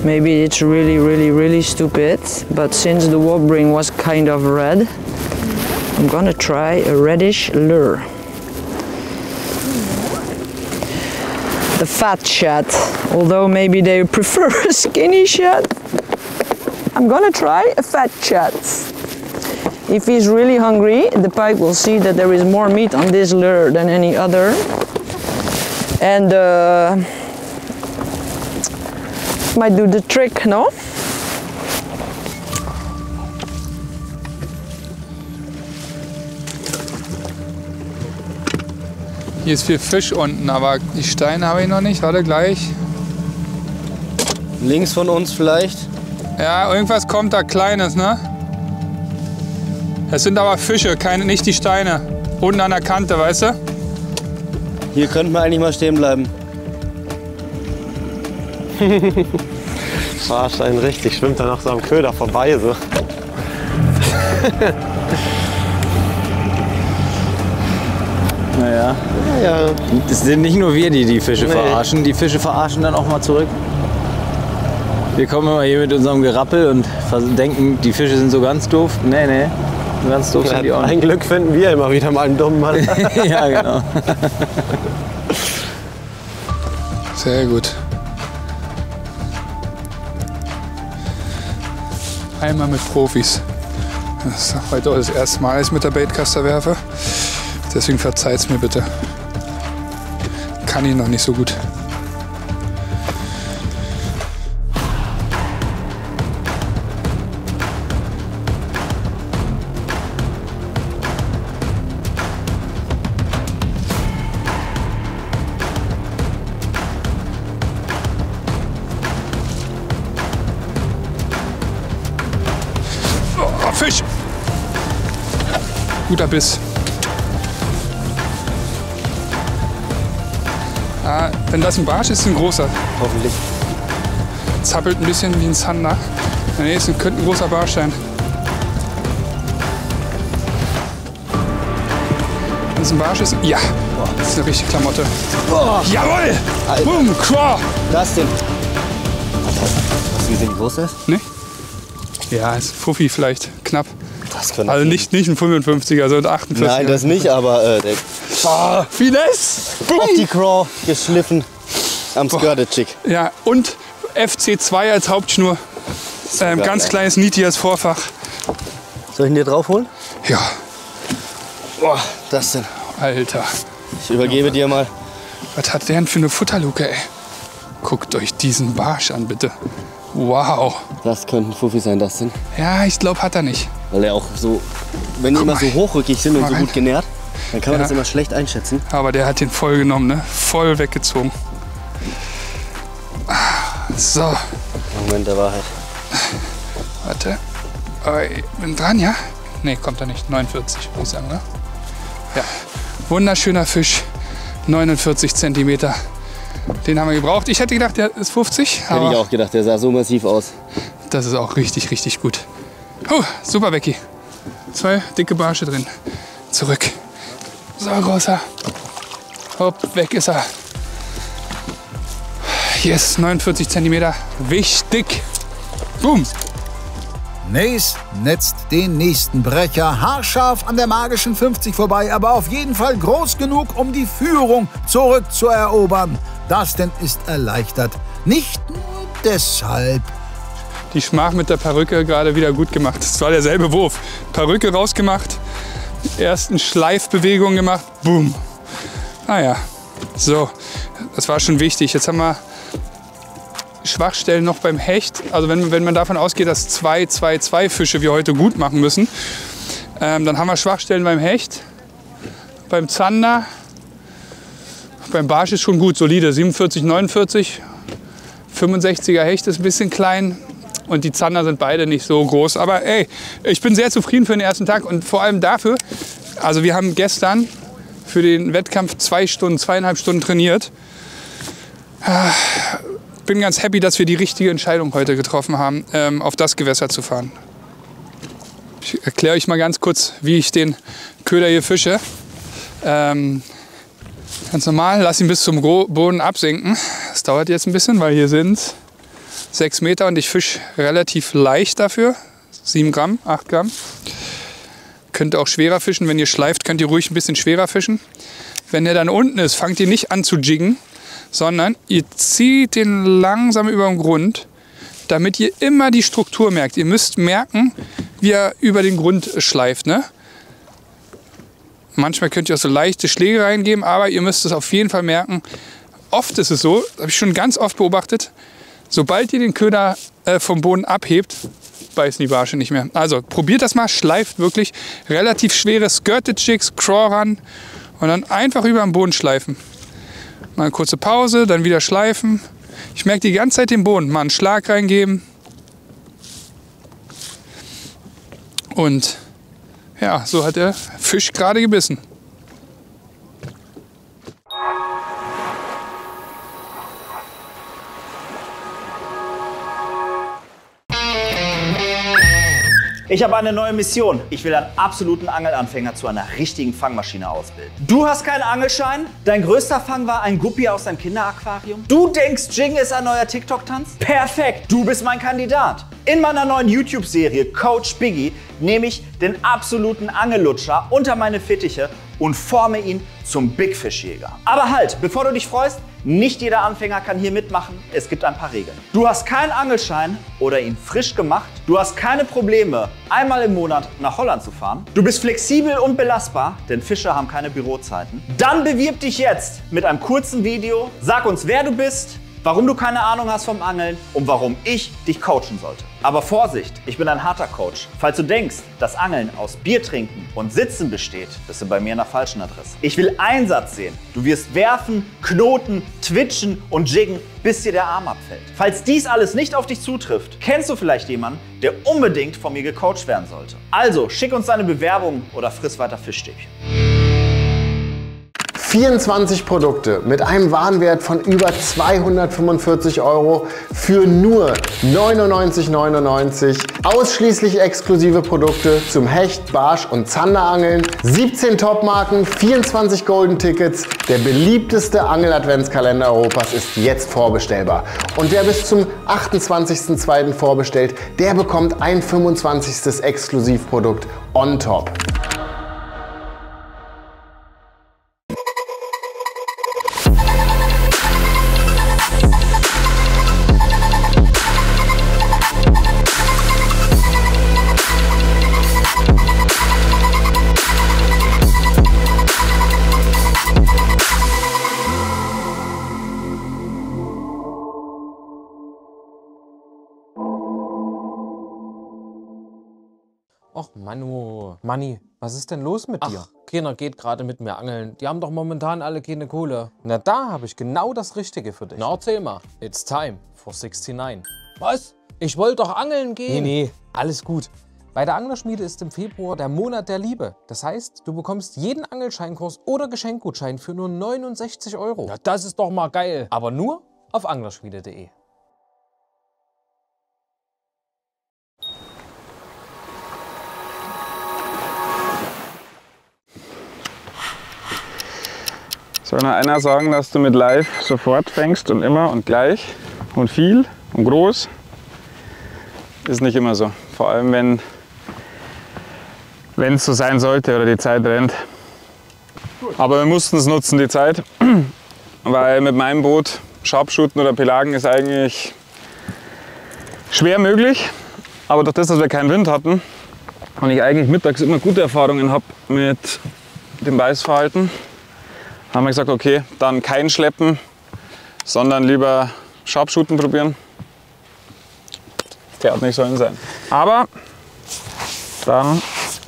Maybe it's really stupid, but since the warp ring was kind of red, I'm gonna try a reddish lure. The fat shad, although maybe they prefer a skinny shad. I'm gonna try a fat shad. If he's really hungry, the pike will see that there is more meat on this lure than any other. And might do the trick, no? Hier ist viel Fisch unten, aber die Steine habe ich noch nicht. Warte gleich. Links von uns vielleicht? Ja, irgendwas kommt da Kleines, ne? Es sind aber Fische, nicht die Steine. Unten an der Kante, weißt du? Hier könnten wir eigentlich mal stehen bleiben. Fahrstein richtig, schwimmt dann noch so am Köder vorbei. So. Naja, das sind nicht nur wir, die die Fische verarschen. Die Fische verarschen dann auch mal zurück. Wir kommen immer hier mit unserem Gerappel und denken, die Fische sind so ganz doof. Nee, nee, so ganz doof sind die auch nicht. Ein Glück finden wir immer wieder mal einen dummen Mann. Ja, genau. Sehr gut. Einmal mit Profis. Das ist heute das erste Mal, dass ich mit der Baitcaster werfe. Deswegen verzeiht's mir bitte. Kann ich noch nicht so gut. Oh, Fisch! Guter Biss. Ah, wenn das ein Barsch ist, ist ein großer. Hoffentlich. Zappelt ein bisschen wie ein Zander. Nee, es könnte ein großer Barsch sein. Wenn es ein Barsch ist, ja. Das ist eine richtige Klamotte. Oh. Jawohl! Alter. Boom, Craw! Das denn? Hast du gesehen, wie groß der ist? Nee? Ja, ist Fuffi vielleicht, knapp. Das könnte also nicht ein 55er, sondern 48er. Nein, das nicht, aber der Finesse! auf die Craw geschliffen am Skirted-Chick. Ja, und FC2 als Hauptschnur. Ganz kleines Nieti als Vorfach. Soll ich ihn dir drauf holen? Ja. Boah, das denn? Alter. Ich übergebe dir mal. Was hat der denn für eine Futterluke, ey? Guckt euch diesen Barsch an, bitte. Wow. Das könnte ein Fuffi sein, das denn? Ja, ich glaube, hat er nicht. Weil er auch so, wenn die immer so hochrückig sind und so gut genährt, dann kann man das immer schlecht einschätzen. Aber der hat den voll genommen, ne? Voll weggezogen. So. Moment der Wahrheit. Warte. Bin dran, ja? Ne, kommt er nicht. 49, würde ich sagen, ne? Ja. Wunderschöner Fisch. 49 Zentimeter. Den haben wir gebraucht. Ich hätte gedacht, der ist 50. Hätte ich auch gedacht, der sah so massiv aus. Das ist auch richtig, richtig gut. Super, Becky. 2 dicke Barsche drin. Zurück. So, großer. Hopp, weg ist er. Yes, 49 Zentimeter. Wichtig. Boom. Nace netzt den nächsten Brecher haarscharf an der magischen 50 vorbei, aber auf jeden Fall groß genug, um die Führung zurückzuerobern. Dustin ist erleichtert. Nicht nur deshalb. Die Schmach mit der Perücke gerade wieder gut gemacht. Das war derselbe Wurf. Perücke rausgemacht, ersten Schleifbewegung gemacht, boom. Naja, so, das war schon wichtig. Jetzt haben wir Schwachstellen noch beim Hecht. Also wenn man davon ausgeht, dass 2 Fische wir heute gut machen müssen, dann haben wir Schwachstellen beim Hecht, beim Zander, beim Barsch ist schon gut, solide, 47, 49, 65er Hecht ist ein bisschen klein. Und die Zander sind beide nicht so groß. Aber ey, ich bin sehr zufrieden für den ersten Tag und vor allem dafür, also wir haben gestern für den Wettkampf 2,5 Stunden trainiert. Bin ganz happy, dass wir die richtige Entscheidung heute getroffen haben, auf das Gewässer zu fahren. Ich erkläre euch mal ganz kurz, wie ich den Köder hier fische. Ganz normal, lass ihn bis zum Boden absinken. Das dauert jetzt ein bisschen, weil hier sind 6 Meter und ich fische relativ leicht dafür. 7 Gramm, 8 Gramm. Könnt ihr auch schwerer fischen. Wenn ihr schleift, könnt ihr ruhig ein bisschen schwerer fischen. Wenn der dann unten ist, fangt ihr nicht an zu jiggen, sondern ihr zieht den langsam über den Grund, damit ihr immer die Struktur merkt. Ihr müsst merken, wie er über den Grund schleift. Ne? Manchmal könnt ihr auch so leichte Schläge reingeben, aber ihr müsst es auf jeden Fall merken. Oft ist es so, habe ich schon ganz oft beobachtet, sobald ihr den Köder vom Boden abhebt, beißt die Barsche nicht mehr. Also probiert das mal, schleift wirklich relativ schwere Skirted Jigs, Crawl ran und dann einfach über den Boden schleifen. Mal eine kurze Pause, dann wieder schleifen. Ich merke die ganze Zeit den Boden. Mal einen Schlag reingeben. Und ja, so hat der Fisch gerade gebissen. Ich habe eine neue Mission. Ich will einen absoluten Angelanfänger zu einer richtigen Fangmaschine ausbilden. Du hast keinen Angelschein? Dein größter Fang war ein Guppi aus deinem Kinderaquarium? Du denkst, Jing ist ein neuer TikTok-Tanz? Perfekt, du bist mein Kandidat. In meiner neuen YouTube-Serie Coach Biggie nehme ich den absoluten Angellutscher unter meine Fittiche und forme ihn zum Big Fish Jäger. Aber halt, bevor du dich freust, nicht jeder Anfänger kann hier mitmachen. Es gibt ein paar Regeln. Du hast keinen Angelschein oder ihn frisch gemacht. Du hast keine Probleme, einmal im Monat nach Holland zu fahren. Du bist flexibel und belastbar, denn Fischer haben keine Bürozeiten. Dann bewirb dich jetzt mit einem kurzen Video. Sag uns, wer du bist, warum du keine Ahnung hast vom Angeln und warum ich dich coachen sollte. Aber Vorsicht, ich bin ein harter Coach. Falls du denkst, dass Angeln aus Bier trinken und Sitzen besteht, bist du bei mir an der falschen Adresse. Ich will Einsatz sehen. Du wirst werfen, knoten, twitchen und jiggen, bis dir der Arm abfällt. Falls dies alles nicht auf dich zutrifft, kennst du vielleicht jemanden, der unbedingt von mir gecoacht werden sollte. Also schick uns deine Bewerbung oder friss weiter Fischstäbchen. 24 Produkte mit einem Warenwert von über 245 € für nur 99,99 €. Ausschließlich exklusive Produkte zum Hecht-, Barsch- und Zanderangeln. 17 Topmarken, 24 Golden Tickets. Der beliebteste Angel-Adventskalender Europas ist jetzt vorbestellbar. Und wer bis zum 28.02. vorbestellt, der bekommt ein 25. Exklusivprodukt on top. Och, Manni, was ist denn los mit dir? Keiner geht gerade mit mir angeln. Die haben doch momentan alle keine Kohle. Na, da habe ich genau das Richtige für dich. Na, erzähl mal. It's time for 69. Was? Ich wollte doch angeln gehen. Nee, alles gut. Bei der Anglerschmiede ist im Februar der Monat der Liebe. Das heißt, du bekommst jeden Angelscheinkurs oder Geschenkgutschein für nur 69 €. Na, das ist doch mal geil. Aber nur auf anglerschmiede.de. Soll nur einer sagen, dass du mit Live sofort fängst und immer und gleich und viel und groß? Ist nicht immer so. Vor allem, wenn es so sein sollte oder die Zeit rennt. Aber wir mussten es nutzen, die Zeit, weil mit meinem Boot Sharpshooten oder Pelagen ist eigentlich schwer möglich. Aber durch das, dass wir keinen Wind hatten und ich eigentlich mittags immer gute Erfahrungen habe mit dem Beißverhalten, haben wir gesagt, okay, dann kein Schleppen, sondern lieber Sharpshooten probieren. Der hat nicht sollen sein. Aber dann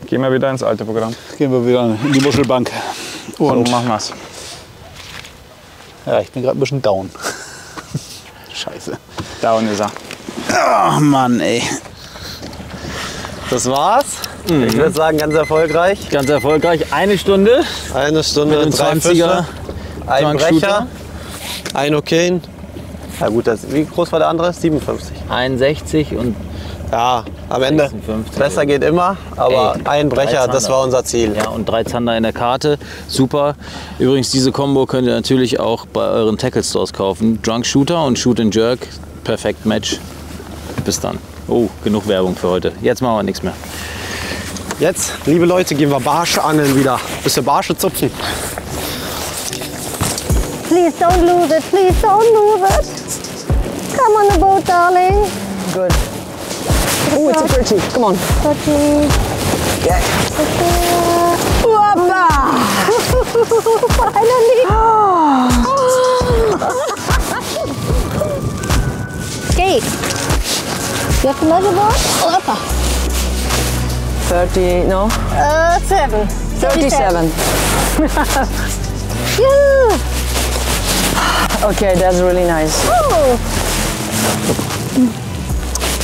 gehen wir wieder ins alte Programm. Gehen wir wieder in die Muschelbank. Und so machen wir's. Ja, ich bin gerade ein bisschen down. Scheiße. Down ist er. Oh Mann, ey. Das war's. Ich würde sagen, ganz erfolgreich. Ganz erfolgreich. Eine Stunde. Eine Stunde, mit 3 Fische, ein Brecher, ein Okayn. Ja gut, wie groß war der andere? 57. 61 und ja, am Ende. 56. Besser geht immer, aber ein Brecher, das war unser Ziel. Ja, und 3 Zander in der Karte. Super. Übrigens, diese Kombo könnt ihr natürlich auch bei euren Tackle Stores kaufen. Drunk Shooter und Shoot and Jerk. Perfekt Match. Bis dann. Oh, genug Werbung für heute. Jetzt machen wir nichts mehr. Jetzt, liebe Leute, gehen wir Barsche angeln wieder. Bis wir Barsche zupfen. Please don't lose it. Please don't lose it. Come on the boat, darling. Good. Oh, it's a pretty. Come on. Pretty. Yeah. Whoppa! Finally. Okay. You have the measure board? Whoppa. 30, no? 7. 37. Yeah. Okay, that's really nice. Oh.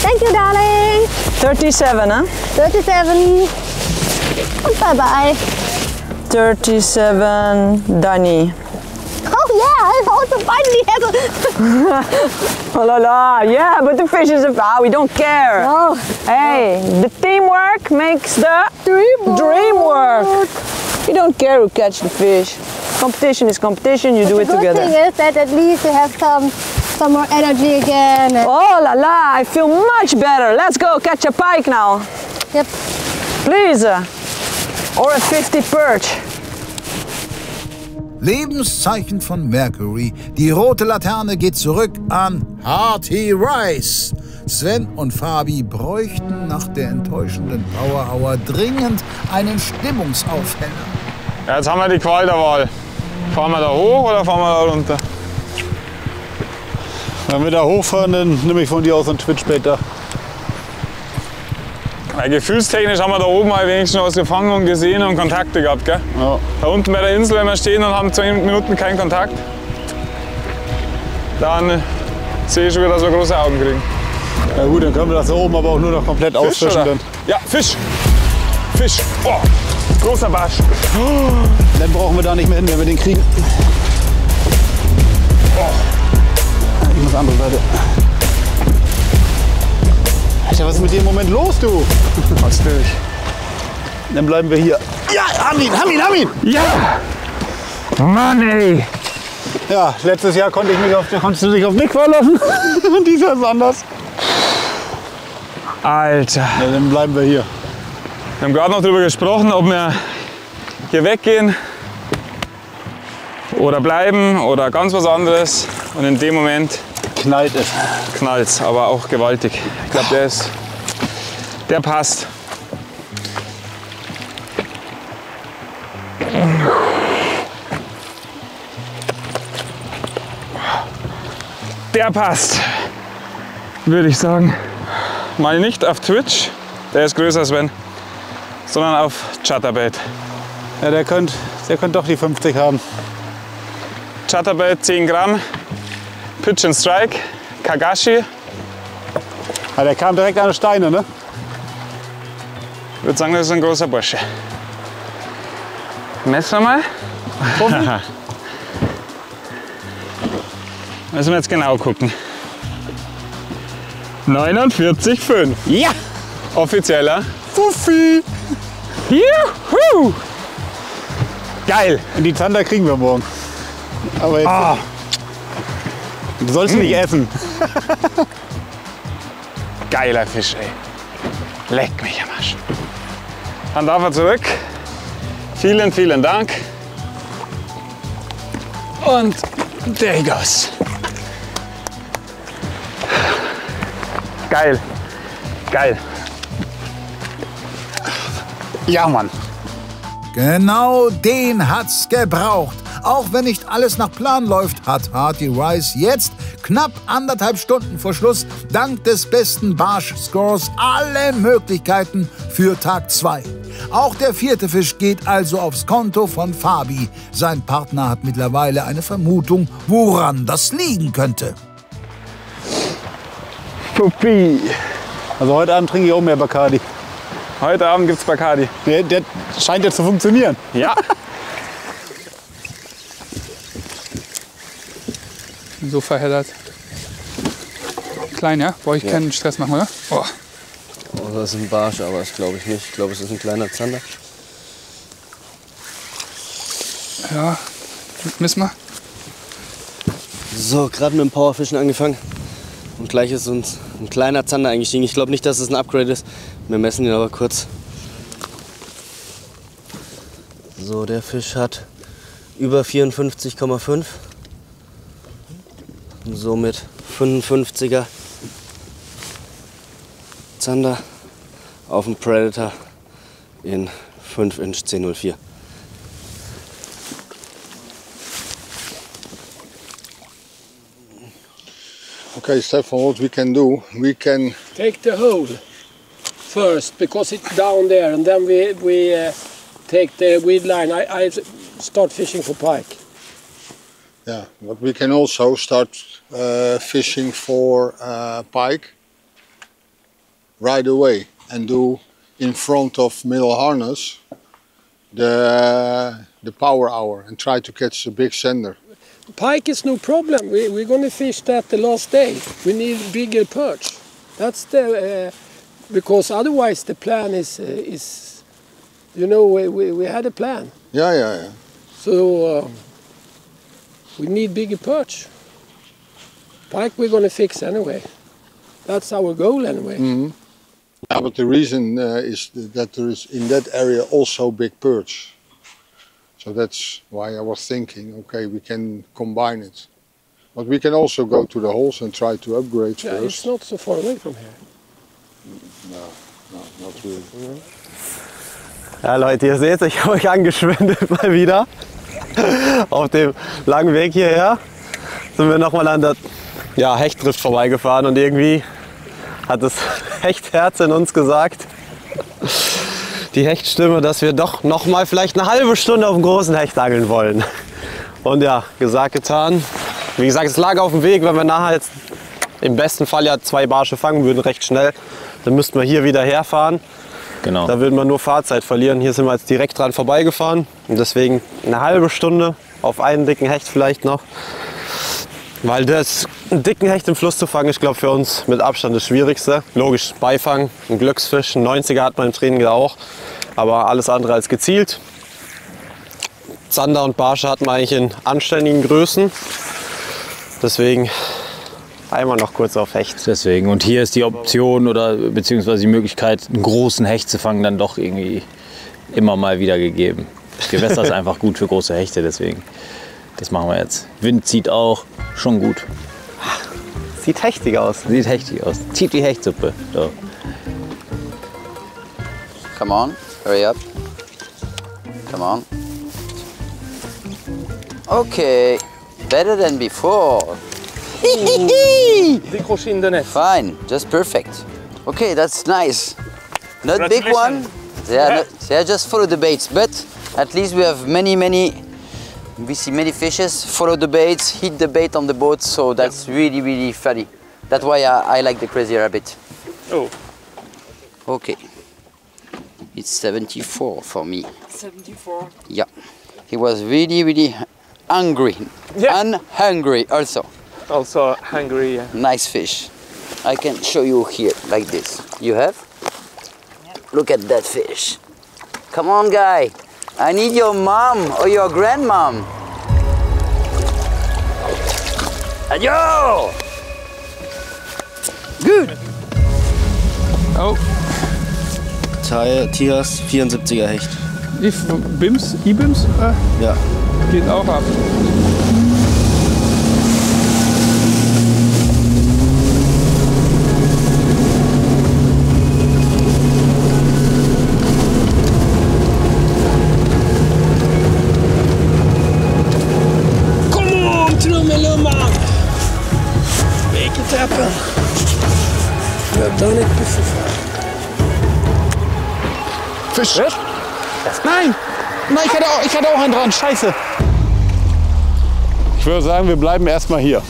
Thank you, darling. 37, huh? 37. Bye-bye. 37, Danny. Oh yeah, I also finally have a... Oh la la, yeah, but the fish is we don't care. No. Hey, the teamwork makes the dream work. You don't care who catch the fish. Competition is competition, you do it together. The good thing is that at least you have some more energy again. Oh la la, I feel much better. Let's go catch a pike now. Yep. Please. Or a 50 perch. Lebenszeichen von Mercury. Die rote Laterne geht zurück an Hearty Rice. Sven und Fabi bräuchten nach der enttäuschenden Power Hour dringend einen Stimmungsaufheller. Ja, jetzt haben wir die Qual der Wahl. Fahren wir da hoch oder fahren wir da runter? Wenn wir da hochfahren, dann nehme ich von dir aus ein Twitchbait da. Ja, gefühlstechnisch haben wir da oben mal wenigstens was gefangen und gesehen und Kontakte gehabt, gell? Ja. Da unten bei der Insel, wenn wir stehen und haben 2 Minuten keinen Kontakt, dann sehe ich schon wieder, dass wir große Augen kriegen. Ja gut, dann können wir das da oben aber auch nur noch komplett ausfischen. Dann. Ja, Fisch! Fisch! Oh, großer Barsch! Oh. Dann brauchen wir da nicht mehr hin, wenn wir den kriegen. Oh. Ich muss andere Seite. Alter, was ist mit dir im Moment los, du? Was will ich? Dann bleiben wir hier. Ja, haben ihn! Ja! Mann, ey! Ja, letztes Jahr konntest du dich auf mich verlassen. Und dieses Jahr ist anders. Alter! Ja, dann bleiben wir hier. Wir haben gerade noch darüber gesprochen, ob wir hier weggehen oder bleiben oder ganz was anderes. Und in dem Moment knallt es. Knallt's, aber auch gewaltig. Ich glaube, der passt. Der passt, würde ich sagen. Mal nicht auf Twitch, der ist größer als Sven, sondern auf Chatterbait. Ja, der könnte doch die 50 haben. Chatterbait 10 Gramm, Pitch and Strike, Kagashi. Ja, der kam direkt an die Steine, ne? Ich würde sagen, das ist ein großer Bursche. Messen wir mal. Müssen wir jetzt genau gucken. 49,5. Ja! Offizieller Fuffi! Juhu! Geil! Und die Zander kriegen wir morgen. Aber jetzt. Du sollst nicht essen. Geiler Fisch, ey. Leck mich am Arsch. Dann darf er zurück. Vielen, vielen Dank. Und there he goes. Geil. Geil. Ja, Mann. Genau den hat's gebraucht. Auch wenn nicht alles nach Plan läuft, hat Hearty Rice jetzt knapp 1,5 Stunden vor Schluss dank des besten Barsch-Scores alle Möglichkeiten für Tag 2. Auch der 4. Fisch geht also aufs Konto von Fabi. Sein Partner hat mittlerweile eine Vermutung, woran das liegen könnte. Puppi. Also heute Abend trinke ich auch mehr Bacardi. Heute Abend gibt's Bacardi. Der scheint jetzt zu funktionieren. Ja. So verheddert. Klein, ja? Brauche ich keinen Stress machen, oder? Oh. Oh, das ist ein Barsch, aber das glaube ich nicht. Ich glaube, es ist ein kleiner Zander. Ja, missen wir. So, gerade mit dem Powerfischen angefangen. Und gleich ist uns ein kleiner Zander eingestiegen. Ich glaube nicht, dass es ein Upgrade ist. Wir messen ihn aber kurz. So, der Fisch hat über 54,5. Somit 55er Zander auf dem Predator in 5 Inch 1004. Okay, Stefan, what we can do, we can take the hole first because it's down there, and then we take the weed line. I start fishing for pike. Yeah, but we can also start fishing for pike right away and do in front of middle harness the power hour and try to catch a big sender. Pike is no problem. We're going to fish that the last day. We need bigger perch. That's the because otherwise the plan is you know we had a plan. Yeah. So we need bigger perch. Pike we're going to fix anyway. That's our goal anyway. Mm-hmm. Yeah, but the reason is that there is in that area also big perch. So that's why I was thinking, okay, we can combine it. But we can also go to the holes and try to upgrade first. It's not so far away from here. No, not really. Ja Leute, ihr seht, ich habe euch angeschwindelt mal wieder. Auf dem langen Weg hierher sind wir nochmal an der Hechtdrift vorbeigefahren und irgendwie hat das Hechtherz in uns gesagt, die Hechtstimme, dass wir doch noch mal vielleicht eine halbe Stunde auf dem großen Hecht angeln wollen. Und ja, gesagt, getan. Wie gesagt, es lag auf dem Weg, wenn wir nachher jetzt im besten Fall ja 2 Barsche fangen würden, recht schnell, dann müssten wir hier wieder herfahren. Genau. Da würden wir nur Fahrzeit verlieren. Hier sind wir jetzt direkt dran vorbeigefahren und deswegen eine halbe Stunde auf einen dicken Hecht vielleicht noch. Weil einen dicken Hecht im Fluss zu fangen, ich glaube für uns mit Abstand das Schwierigste. Logisch, Beifang, ein Glücksfisch, ein 90er hat man im Training da auch, aber alles andere als gezielt. Zander und Barsche hat man eigentlich in anständigen Größen, deswegen einmal noch kurz auf Hecht. Deswegen, und hier ist die Option oder beziehungsweise die Möglichkeit, einen großen Hecht zu fangen, dann doch irgendwie immer mal wieder gegeben. Das Gewässer ist einfach gut für große Hechte, deswegen. Das machen wir jetzt. Wind zieht auch, schon gut. Sieht hechtig aus. Sieht hechtig aus. Zieht die Hechtsuppe. So. Come on, hurry up. Come on. Okay, better than before. Décroché in the net. Fine, just perfect. Okay, that's nice. Not big one. They are just follow the baits, but at least we have many. We see many fishes, follow the baits, hit the bait on the boat, so that's really funny. That's why I like the Crazy Rabbit. Oh. Okay. It's 74 for me. 74? Yeah. He was really hungry. Yeah. And hungry also. Also hungry, yeah. Nice fish. I can show you here, like this. You have? Yeah. Look at that fish. Come on, guy. I need your mom or your grandmom. Ayo! Good. Oh. Tias 74er Hecht. Bims? I-Bims? Ja. Geht auch ab. Done it before. Fisch! Nein! Nein, ich hatte auch einen dran. Scheiße! Ich würde sagen, wir bleiben erstmal hier.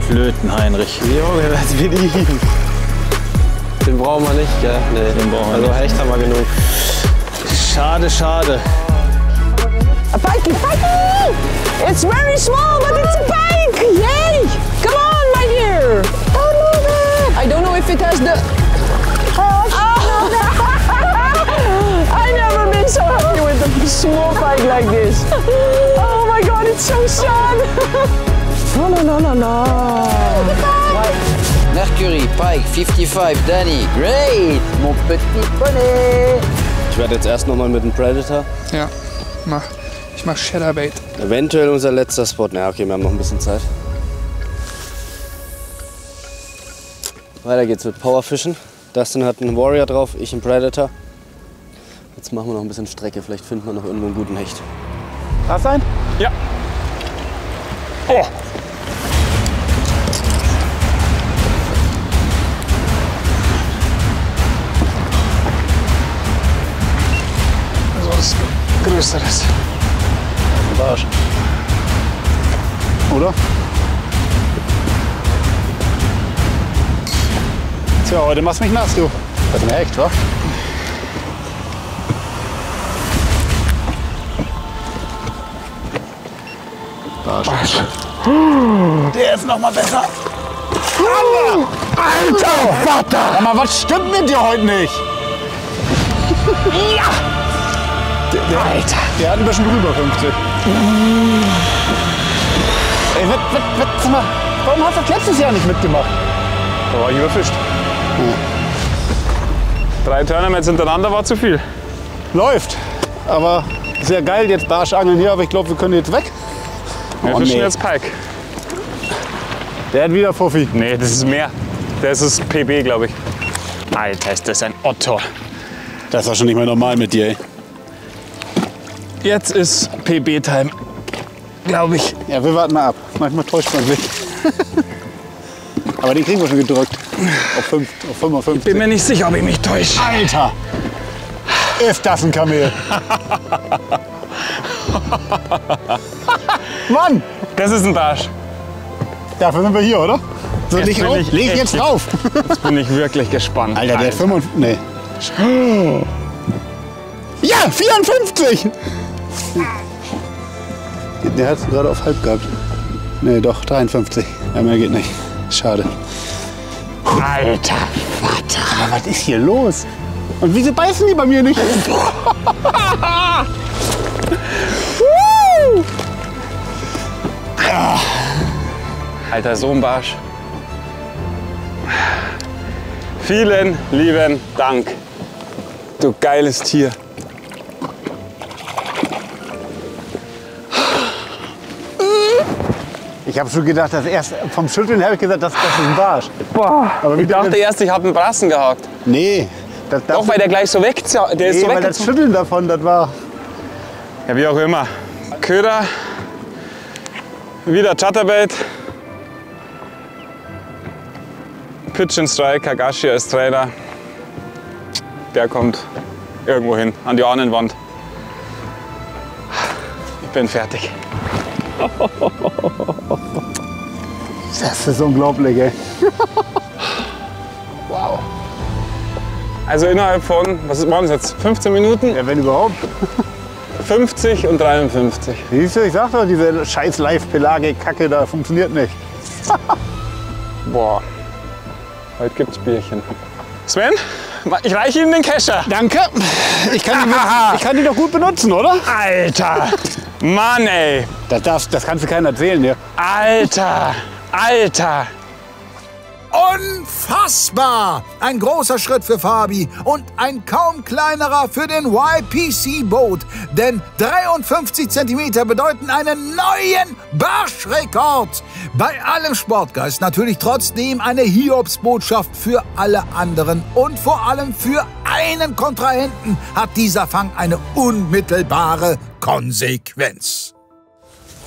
Flöten-Heinrich. Junge, das will ich. Den brauchen wir nicht, gell? Nee, den brauchen wir also nicht. Hecht haben wir genug. Schade. A pikey! It's very small, but it's a pike! Yay! Come on, my dear! I don't know if it has the... I've never been so happy with a small pike like this. Oh my god, it's so sad! No. Mercury, pike, 55, Danny. Great, mon petit poney. Ich werde jetzt erst noch mal mit dem Predator. Ja, ich mach Shadowbait. Eventuell unser letzter Spot. Na okay, wir haben noch ein bisschen Zeit. Weiter geht's mit Powerfischen. Dustin hat einen Warrior drauf, ich einen Predator. Jetzt machen wir noch ein bisschen Strecke, vielleicht finden wir noch irgendwo einen guten Hecht. Darf sein? Ja. Oh. Also was Größeres. Barsch. Oder? Tja, heute machst du mich nass, du. Das ist ein Hecht, wa? Barsch. Der ist noch mal besser. Alter! Vater! Sag mal, was stimmt mit dir heute nicht? Ja! Alter! Der hat ein bisschen drüber 50. Ey, sag mal, warum hast du das letztes Jahr nicht mitgemacht? Da war ich überfischt. Ja. 3 Tournaments hintereinander war zu viel. Läuft. Aber sehr geil, jetzt Barschangeln hier, aber ich glaube, wir können jetzt weg. Wir fischen jetzt Pike. Der hat wieder Fuffi. Nee, das ist mehr. Das ist PB, glaube ich. Alter, ist das ein Otto. Das ist doch schon nicht mehr normal mit dir, ey. Jetzt ist PB-Time, glaube ich. Ja, wir warten mal ab. Manchmal täuscht man sich. Aber den kriegen wir schon gedrückt. Auf 55. Ich bin mir nicht sicher, ob ich mich täusche. Alter! Ist das ein Kamel? Mann! Das ist ein Barsch. Dafür sind wir hier, oder? So, leg jetzt drauf. Jetzt bin ich wirklich gespannt. Alter, der hat 55. Nee. Ja, 54! Der hat es gerade auf halb gehabt. Nee, doch, 53. Ja, mehr geht nicht. Schade. Alter Vater! Aber was ist hier los? Und wieso beißen die bei mir nicht? Alter, so ein Barsch. Vielen lieben Dank. Du geiles Tier. Ich habe schon gedacht, dass erst vom Schütteln habe ich gesagt, das ist ein Barsch. Boah, aber ich dachte erst, ich habe einen Brassen gehakt. Nee. Doch, weil der gleich so weg, der ist so weil das Schütteln davon, das war... Ja, wie auch immer. Köder, wieder Chatterbait, Pitch and Strike, Kagashi als Trainer. Der kommt irgendwo hin, an die Ahnenwand. Ich bin fertig. Das ist unglaublich, ey. Wow. Also innerhalb von, was waren das jetzt, 15 Minuten? Ja, wenn überhaupt. 50 und 53. Siehst du, ich sag doch, diese scheiß Live-Pelagik-Kacke da funktioniert nicht. Boah, heute gibt's Bierchen. Sven, ich reiche Ihnen den Kescher. Danke. Ich kann die doch gut benutzen, oder? Alter, Mann ey. Das kannst du keinem erzählen hier. Alter, Alter. Unfassbar! Ein großer Schritt für Fabi und ein kaum kleinerer für den YPC Boat. Denn 53 cm bedeuten einen neuen Barschrekord. Bei allem Sportgeist natürlich trotzdem eine Hiobsbotschaft für alle anderen. Und vor allem für einen Kontrahenten hat dieser Fang eine unmittelbare Konsequenz.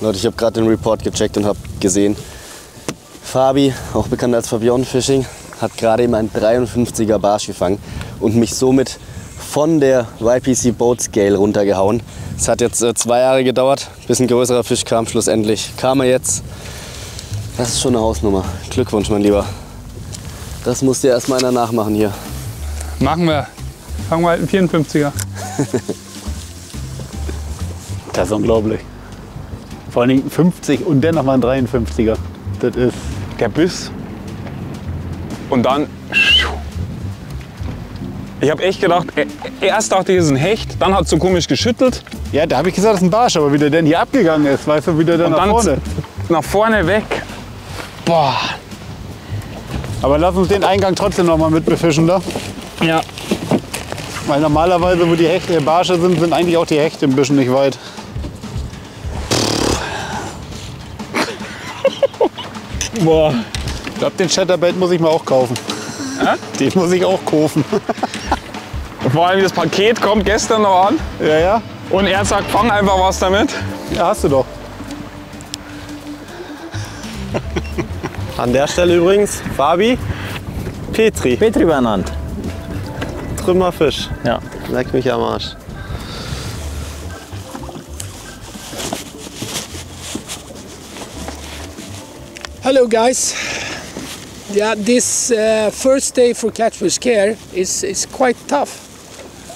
Leute, ich habe gerade den Report gecheckt und habe gesehen, Fabi, auch bekannt als Fabian Fishing, hat gerade eben einen 53er Barsch gefangen und mich somit von der YPC Boat Scale runtergehauen. Es hat jetzt 2 Jahre gedauert, bis ein größerer Fisch kam. Schlussendlich kam er jetzt. Das ist schon eine Hausnummer. Glückwunsch, mein Lieber. Das muss dir erstmal einer nachmachen hier. Machen wir. Fangen wir halt einen 54er. Das ist unglaublich. Vor allem 50 und dann nochmal ein 53er. Das ist der Biss. Und dann. Ich habe echt gedacht, erst dachte ich, es ist ein Hecht, dann hat es so komisch geschüttelt. Ja, da habe ich gesagt, das ist ein Barsch, aber wie der denn hier abgegangen ist, weißt du, wie der dann nach vorne. Nach vorne weg. Boah. Aber lass uns den Eingang trotzdem noch mal mit befischen da. Ja. Weil normalerweise, wo die Barsche sind, sind eigentlich auch die Hechte ein bisschen nicht weit. Boah. Ich glaube, den Chatterbait muss ich mir auch kaufen. Ja? Den muss ich auch kaufen. Vor allem das Paket kommt gestern noch an. Ja, ja. Und er sagt, fang einfach was damit. Ja, hast du doch. An der Stelle übrigens, Fabi, Petri. Petri benannt. Trümmerfisch. Ja. Leck mich am Arsch. Hello guys. Yeah, this first day for Catchfish Care is quite tough.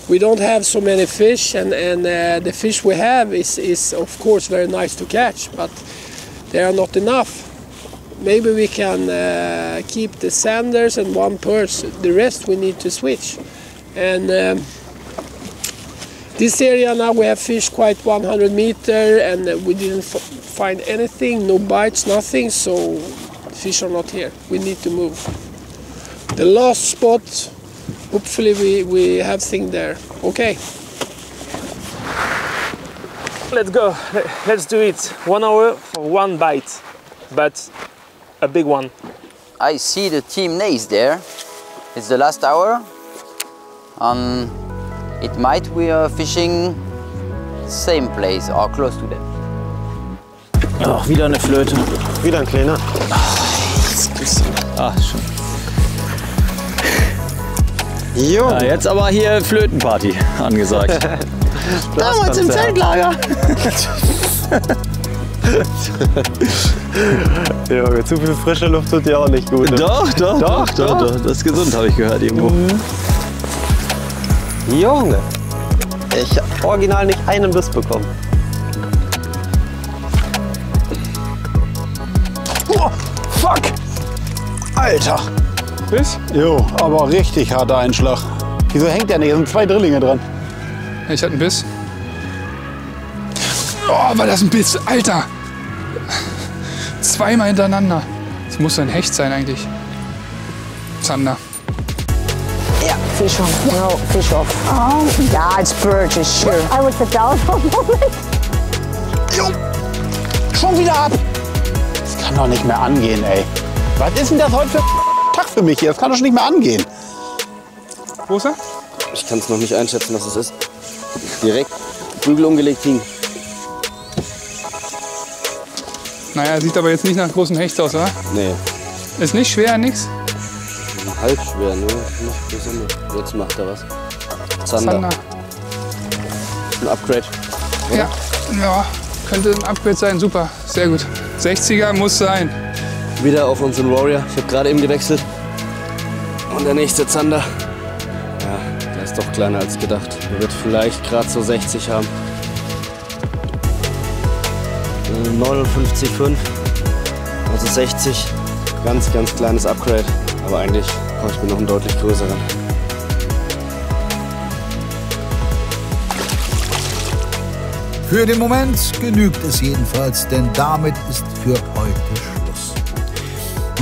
We don't have so many fish, and the fish we have is of course very nice to catch, but they are not enough. Maybe we can keep the sanders and one perch. The rest we need to switch. And this area now we have fished quite 100 meters, and we didn't find anything, no bites, nothing. So fish are not here. We need to move. The last spot, hopefully we have thing there. Okay. Let's go. Let's do it. 1 hour for one bite, but a big one. I see the team Nace there. It's the last hour. It might we are fishing same place or close to them. Ach, wieder eine Flöte. Wieder ein kleiner. Ach, schon. Jo. Ja, jetzt aber hier Flötenparty angesagt. Damals im Zeltlager. Junge, zu viel frische Luft tut dir auch nicht gut. Ne? Doch. Das ist gesund, habe ich gehört irgendwo. Junge, ich habe original nicht einen Biss bekommen. Oh, fuck! Alter! Biss? Jo, aber richtig harter Einschlag. Wieso hängt der nicht? Da sind 2 Drillinge dran. Ich hatte einen Biss. Oh, war das ein Biss? Alter! Zweimal hintereinander. Das muss ein Hecht sein eigentlich. Zander. Yeah, fish on. No, fish off. Oh. Yeah, it's perch, it's sure. I was sit down for a moment. Jo! Schon wieder ab! Das kann doch nicht mehr angehen, ey. Was ist denn das heute für Tag für mich hier? Das kann doch schon nicht mehr angehen. Wo ist er? Ich kann es noch nicht einschätzen, was es ist. Direkt Bügel umgelegt liegen. Naja, sieht aber jetzt nicht nach großen Hecht aus, oder? Nee. Ist nicht schwer, nix? Halb schwer, ne? Nicht besonders. Jetzt macht er was. Zander. Ein Upgrade. Oder? Ja, könnte ein Upgrade sein. Super, sehr gut. 60er muss sein. Wieder auf unseren Warrior. Ich habe gerade eben gewechselt. Und der nächste Zander. Ja, der ist doch kleiner als gedacht. Der wird vielleicht gerade so 60 haben. 59,5. Also 60. Ganz kleines Upgrade. Aber eigentlich brauche ich mir noch einen deutlich größeren. Für den Moment genügt es jedenfalls, denn damit ist für heute Schluss.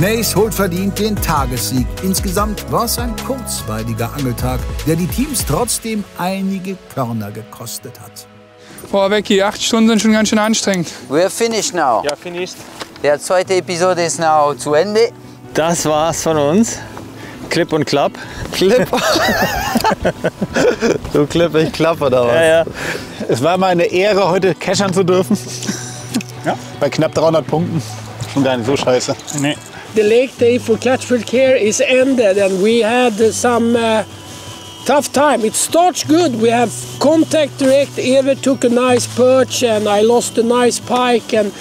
Nace holt verdient den Tagessieg. Insgesamt war es ein kurzweiliger Angeltag, der die Teams trotzdem einige Körner gekostet hat. Boah, Becky, 8 Stunden sind schon ganz schön anstrengend. We are finished now. Ja, finished. Der zweite Episode ist now zu Ende. Das war's von uns. Clip und Klapp. Clip? Du Clip, ich Klapp oder was? Ja. Es war mal eine Ehre, heute cashern zu dürfen. Ja, bei knapp 300 Punkten. Schon gar nicht so scheiße. Nee. The lake day for Catchfish Care is ended, and we had some tough time. It starts good. We have contact direct. Evert took a nice perch, and I lost a nice pike, and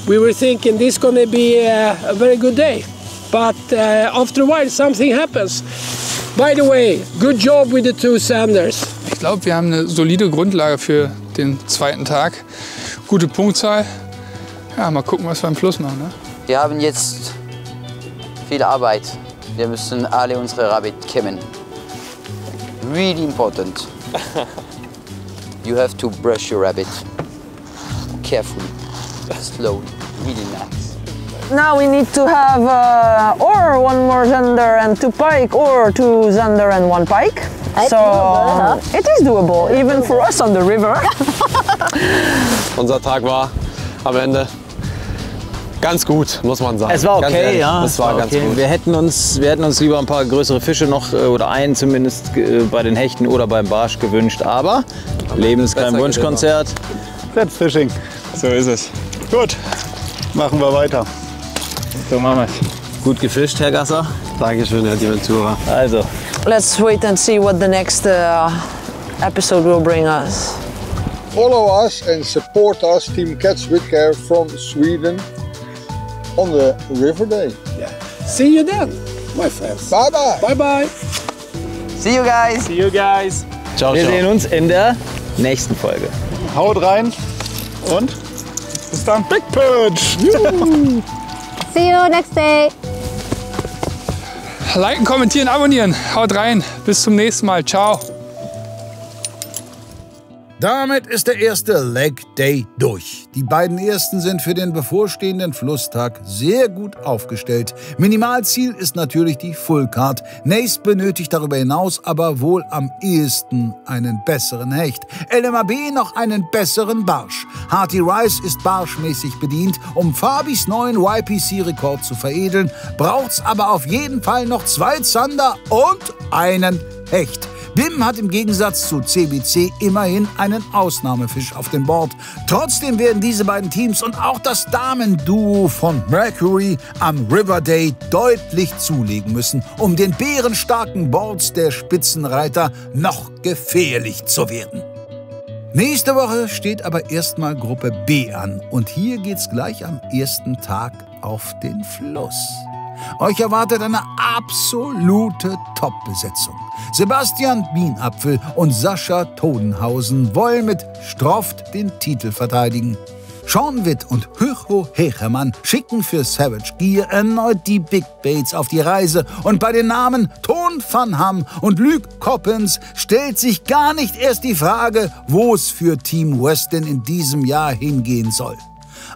we were thinking this is gonna be a very good day. But after a while, something happens. By the way, good job with the 2 sanders. Ich glaube, wir haben eine solide Grundlage für den zweiten Tag. Gute Punktzahl. Ja, mal gucken, was wir am Fluss machen. Ne? Wir haben jetzt viel Arbeit. Wir müssen alle unsere Rabbit kämmen. Really important. You have to brush your rabbit carefully, slowly, really nice. Now we need to have or 1 more zander and 2 pike, or 2 zander and 1 pike. So it is doable, even for us on the river. Unser Tag war am Ende ganz gut, muss man sagen. Es war Ganz okay, ehrlich, ja. Es war ganz gut. Wir hätten uns lieber ein paar größere Fische noch oder einen zumindest bei den Hechten oder beim Barsch gewünscht. Aber Leben ist kein Wunschkonzert. That's Fishing. So ist es. Gut, machen wir weiter. So machen wir es. Gut gefischt, Herr Gasser. Dankeschön, Herr Di Ventura. Also. Let's wait and see what the next episode will bring us. Follow us and support us, Team Catch with Care from Sweden, on the River Day. Yeah. See you then, my friends. Bye bye. Bye bye. See you guys. See you guys. Ciao, Wir ciao. sehen uns in der nächsten Folge. Haut rein und bis dann. Big Perch. See you next day. Liken, kommentieren, abonnieren. Haut rein. Bis zum nächsten Mal. Ciao. Damit ist der erste Leg Day durch. Die beiden ersten sind für den bevorstehenden Flusstag sehr gut aufgestellt. Minimalziel ist natürlich die Full Card. Nace benötigt darüber hinaus aber wohl am ehesten einen besseren Hecht. LMAB noch einen besseren Barsch. Hearty Rice ist barschmäßig bedient. Um Fabis neuen YPC-Rekord zu veredeln, braucht's aber auf jeden Fall noch 2 Zander und einen Hecht. BIM hat im Gegensatz zu CBC immerhin einen Ausnahmefisch auf dem Board. Trotzdem werden diese beiden Teams und auch das Damenduo von Mercury am River Day deutlich zulegen müssen, um den bärenstarken Boards der Spitzenreiter noch gefährlich zu werden. Nächste Woche steht aber erstmal Gruppe B an und hier geht's gleich am ersten Tag auf den Fluss. Euch erwartet eine absolute Top-Besetzung. Sebastian Bienapfel und Sascha Todenhausen wollen mit Stroft den Titel verteidigen. Sean Witt und Hugo Hechermann schicken für Savage Gear erneut die Big Baits auf die Reise. Und bei den Namen Ton van Ham und Luc Coppens stellt sich gar nicht erst die Frage, wo es für Team Westin in diesem Jahr hingehen soll.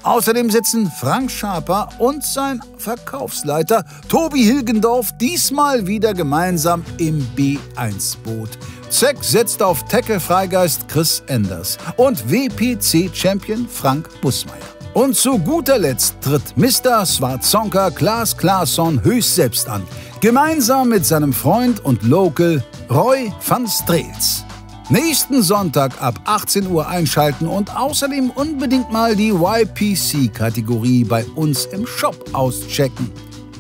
Außerdem sitzen Frank Schaper und sein Verkaufsleiter Tobi Hilgendorf diesmal wieder gemeinsam im B1-Boot. Zeck setzt auf Tackle-Freigeist Chris Enders und WPC-Champion Frank Bussmeier. Und zu guter Letzt tritt Mr. Swarzonka Klaas Klaasson höchst selbst an, gemeinsam mit seinem Freund und Local Roy van Streels. Nächsten Sonntag ab 18 Uhr einschalten und außerdem unbedingt mal die YPC-Kategorie bei uns im Shop auschecken.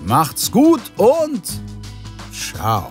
Macht's gut und ciao.